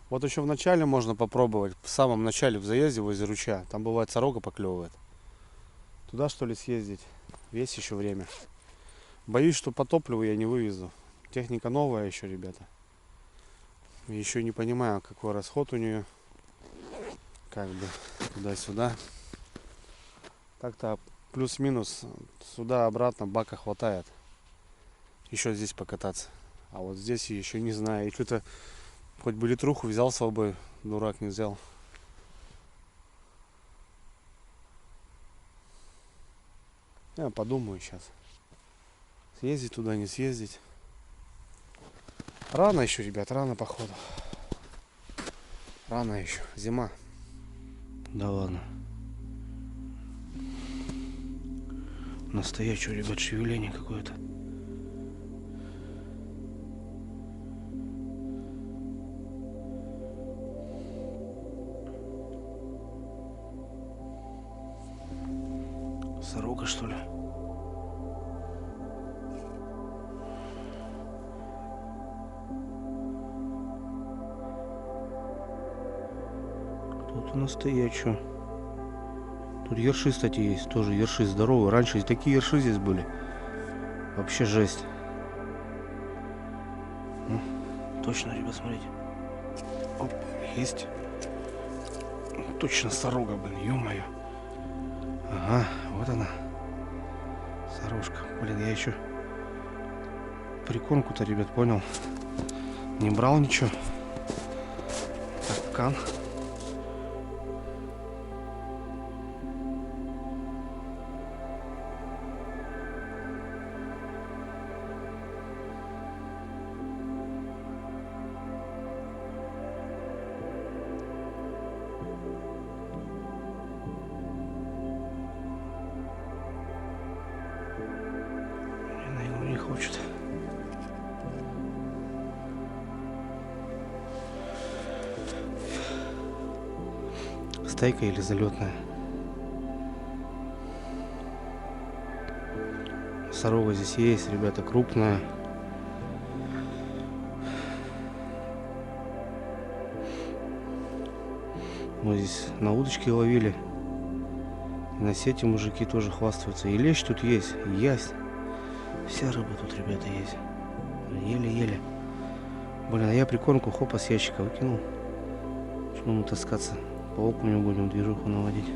Вот еще в начале можно попробовать. В самом начале, в заезде возле ручья. Там бывает сорога поклевывает. Туда что ли съездить? Есть еще время. Боюсь, что по топливу я не вывезу. Техника новая еще, ребята. Еще не понимаю, какой расход у нее. Как бы туда-сюда. Так-то плюс-минус сюда-обратно бака хватает. Еще здесь покататься. А вот здесь еще не знаю. И что-то хоть бы литруху взял с собой. Дурак не взял. Я подумаю сейчас. Съездить туда, не съездить. Рано еще, ребят, рано походу. Рано еще. Зима. Да ладно. Настоящее, ребят, шевеление какое-то. Сорока, что ли? Тут у нас стоячо. Тут ерши, кстати, есть. Тоже ерши здоровые. Раньше такие ерши здесь были. Вообще жесть. Ну, точно, ребят, смотрите. Оп, есть. Точно сорога, блин, ё-моё. Ага, вот она. Сорожка. Блин, я еще прикормку-то, ребят, понял. Не брал ничего. Так, кан. Не хочет. Стайка или залетная? Сорога здесь есть, ребята, крупная. Мы здесь на удочке ловили. И на сети мужики тоже хвастаются. И лещ тут есть, и ясь. Вся рыба тут, ребята, есть. Еле-еле. Блин, а я прикормку хопа с ящика выкинул. Что мы таскаться? По окуню будем движуху наводить.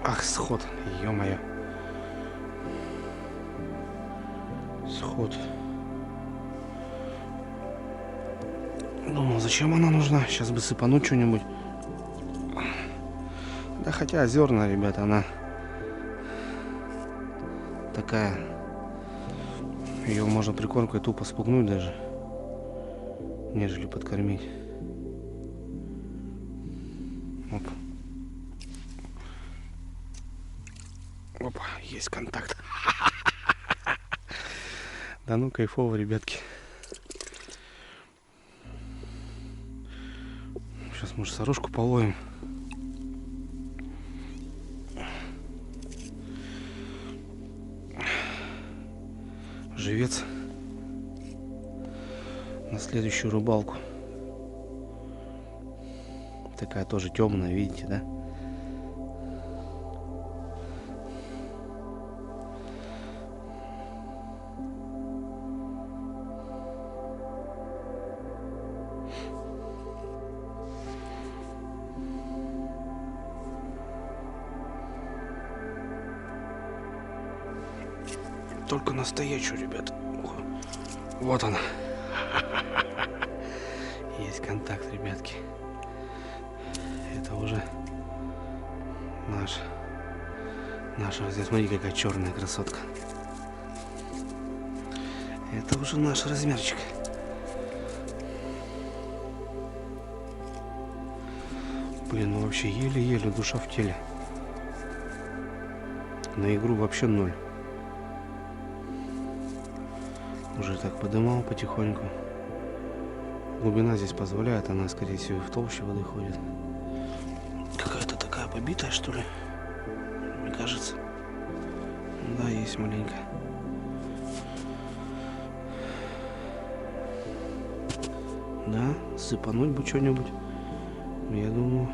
Ах, сход. Ё-моё. Сход. Думал, зачем она нужна? Сейчас бы сыпануть что-нибудь. Да хотя озерная, ребята, она такая. Ее можно прикормкой тупо спугнуть даже, нежели подкормить. Оп. Опа, есть контакт. Да ну кайфово, ребятки. Сейчас, может, сорожку половим. Живец на следующую рыбалку. Такая тоже темная, видите, да? Только настоящую, ребят. Вот она. Есть контакт, ребятки. Это уже наша. Здесь смотри, какая черная красотка. Это уже наш размерчик. Блин, ну вообще еле-еле душа в теле. На игру вообще ноль. Уже так подымал потихоньку. Глубина здесь позволяет, она, скорее всего, в толще воды ходит. Какая-то такая побитая, что ли? Мне кажется. Да, есть маленько. Да, сыпануть бы что-нибудь. Я думаю,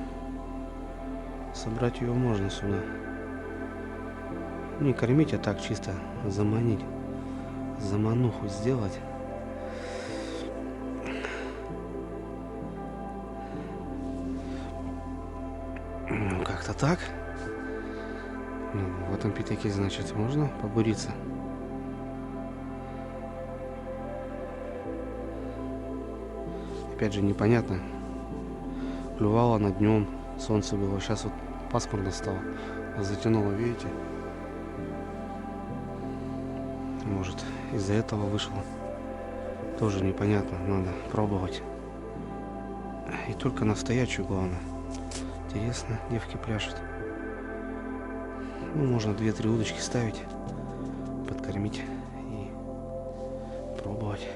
собрать ее можно сюда. Не кормить, а так чисто заманить. Замануху сделать. Ну, как-то так. Ну, в этом пятаке, значит, можно побуриться. Опять же, непонятно. Клювало на днем, солнце было. Сейчас вот пасмурно стало. Затянуло, видите? Может, из-за этого вышло. Тоже непонятно. Надо пробовать. И только настоящую, главное. Интересно, девки пляшут. Ну, можно 2-3 удочки ставить, подкормить и пробовать.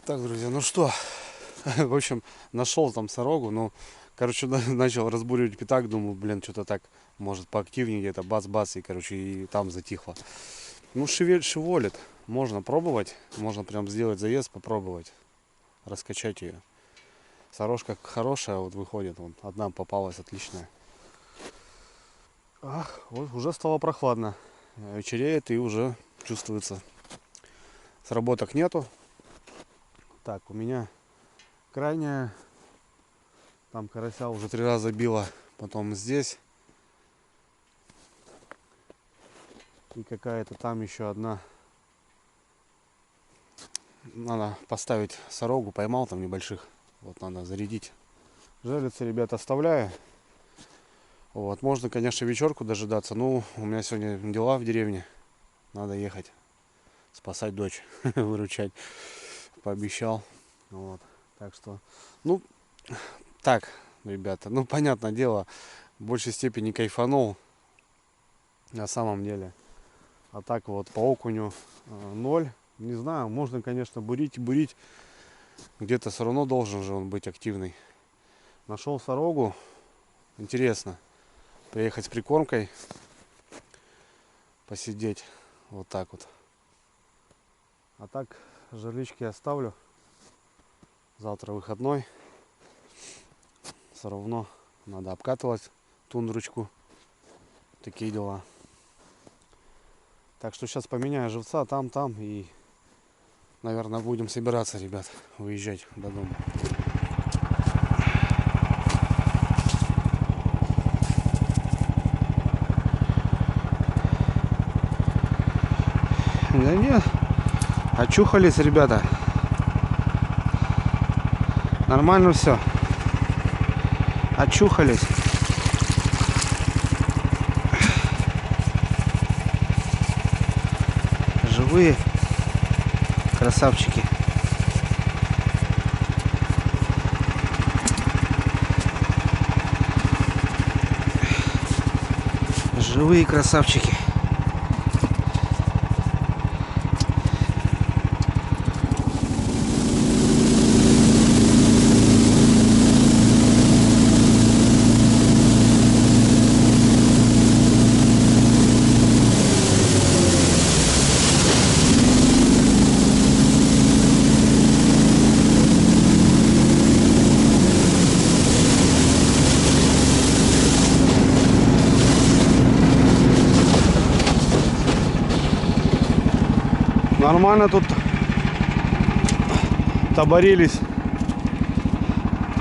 Так, друзья, ну что, в общем, нашел там сорогу, ну, короче, начал разбуривать пятак, думаю, блин, что-то так, может, поактивнее где-то, бац-бац, и, короче, и там затихло. Ну, шеволит, можно пробовать, можно прям сделать заезд, попробовать, раскачать ее. Сорожка хорошая, вот выходит, вон, одна попалась отличная. Ах, вот уже стало прохладно, вечереет и уже чувствуется. Сработок нету. Так, у меня крайняя, там карася уже 3 раза била, потом здесь. И какая-то там еще одна. Надо поставить сорогу, поймал там небольших. Вот надо зарядить. Жерлицы, ребята, оставляю. Вот, можно, конечно, вечерку дожидаться. Ну, у меня сегодня дела в деревне. Надо ехать спасать дочь, выручать. Пообещал. Вот. Так что, ну, так, ребята, ну, понятное дело, в большей степени кайфанул на самом деле. А так вот по окуню 0. Не знаю, можно, конечно, бурить. Где-то все равно должен же он быть активный. Нашел сорогу. Интересно. Приехать с прикормкой. Посидеть. Вот так вот. А так жерлички оставлю. Завтра выходной. Все равно надо обкатывать тундрочку. Такие дела. Так что сейчас поменяю живца там и, наверное, будем собираться, ребят, выезжать до дома. Да нет, очухались, ребята. Нормально все. Очухались. Живые красавчики. Живые красавчики. Нормально тут таборились.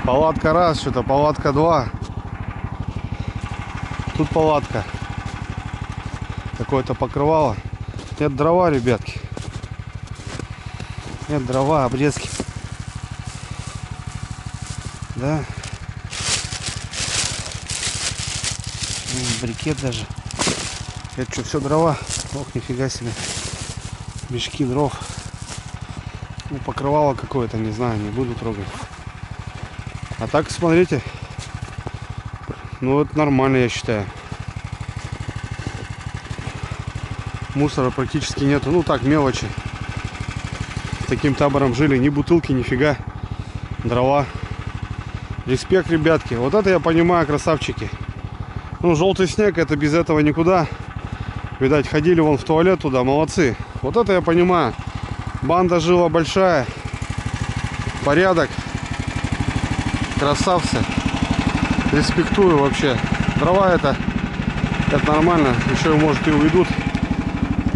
Палатка раз, что-то палатка 2. Тут палатка. Какое-то покрывало. Нет дрова, ребятки. Нет дрова, обрезки. Да. Брикет даже. Это что, все дрова? Ох, нифига себе. Мешки дров. Ну, покрывало какое-то, не знаю, не буду трогать. А так, смотрите. Ну, это нормально, я считаю. Мусора практически нету. Ну, так, мелочи. Таким табором жили. Ни бутылки, нифига. Дрова. Респект, ребятки. Вот это я понимаю, красавчики. Ну, желтый снег, это без этого никуда. Видать, ходили вон в туалет туда. Молодцы. Вот это я понимаю. Банда жила большая. Порядок. Красавцы. Респектую вообще. Дрова это нормально. Еще, может, и уведут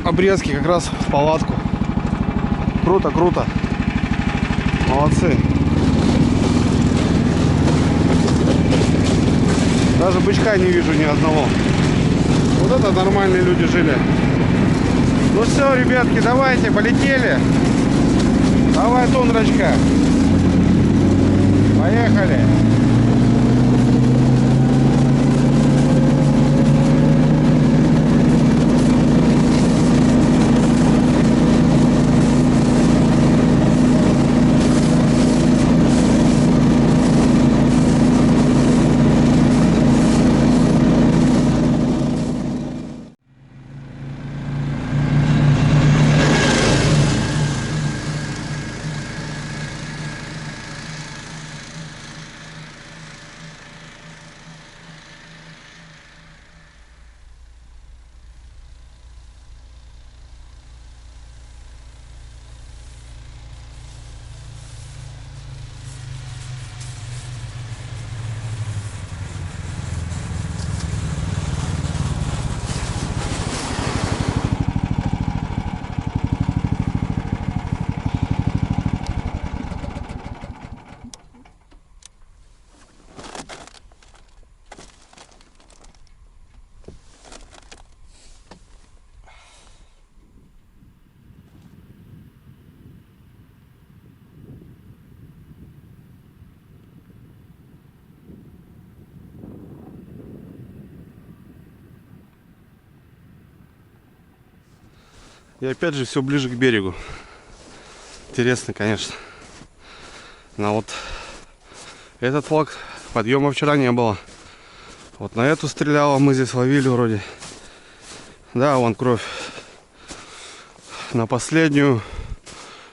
обрезки как раз в палатку. Круто, круто. Молодцы. Даже бычка не вижу ни одного. Вот это нормальные люди жили. Ну все, ребятки, давайте, полетели. Давай, тундрочка. Поехали. И опять же все ближе к берегу. Интересно, конечно. Но вот этот флаг подъема вчера не было. Вот на эту стреляла, мы здесь ловили вроде. Да, вон кровь. На последнюю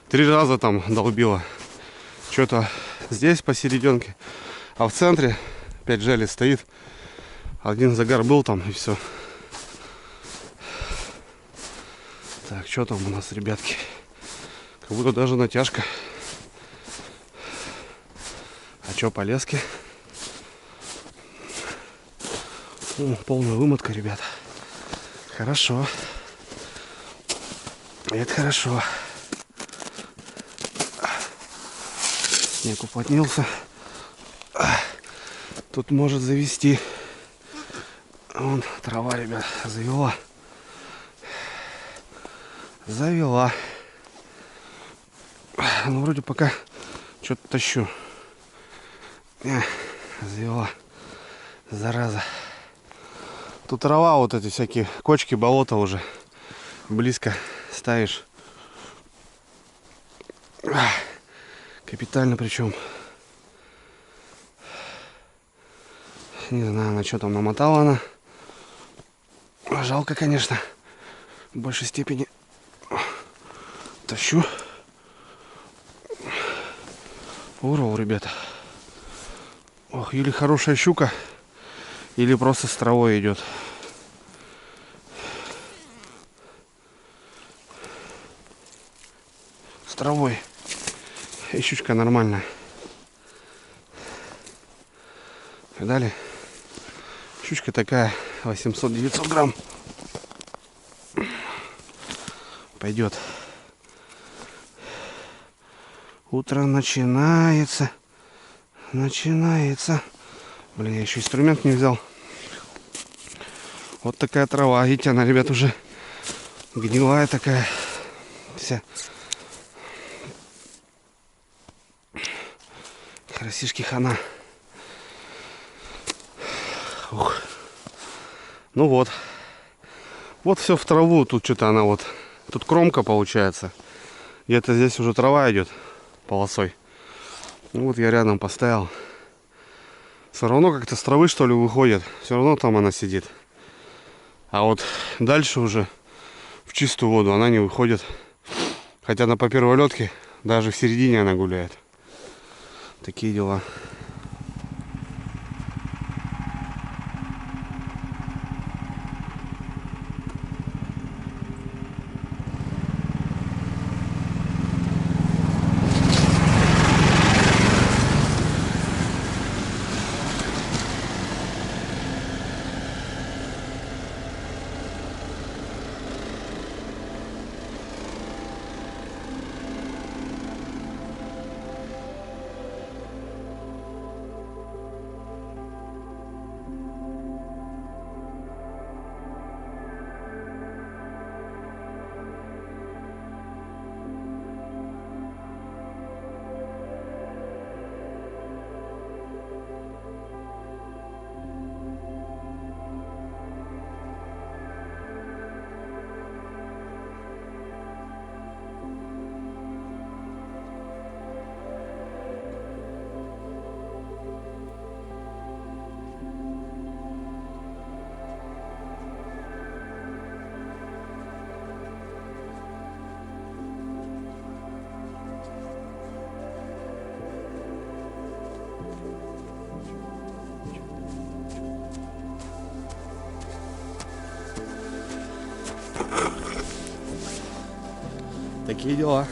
3 раза там долбила. Что-то здесь посерединке. А в центре опять желез стоит. Один загар был там и все. Так, что там у нас, ребятки? Как будто даже натяжка. А что по леске? О, полная вымотка, ребята. Хорошо. Это хорошо. Снег уплотнился. Тут может завести. Вон трава, ребят, завела. Завела. Ну, вроде пока что-то тащу. Завела. Зараза. Тут трава, вот эти всякие кочки, болота уже близко ставишь. Капитально причем. Не знаю, на что там намотала она. Жалко, конечно. В большей степени тащу. Урол, ребята. Ох, или хорошая щука, или просто с травой идет. С травой. И щучка нормальная. Видали? Щучка такая, 800-900 грамм. Пойдет. Утро начинается. Начинается. Блин, я еще инструмент не взял. Вот такая трава. Видите, она, ребят, уже гнилая такая. Вся. Красишки хана. Ух. Ну вот. Вот все в траву. Тут что-то она вот. Тут кромка получается. Где-то здесь уже трава идет полосой. Ну вот я рядом поставил. Все равно как-то с травы, что ли, выходит. Все равно там она сидит. А вот дальше уже в чистую воду она не выходит. Хотя на по перволетке даже в середине она гуляет. Такие дела. Такие дела.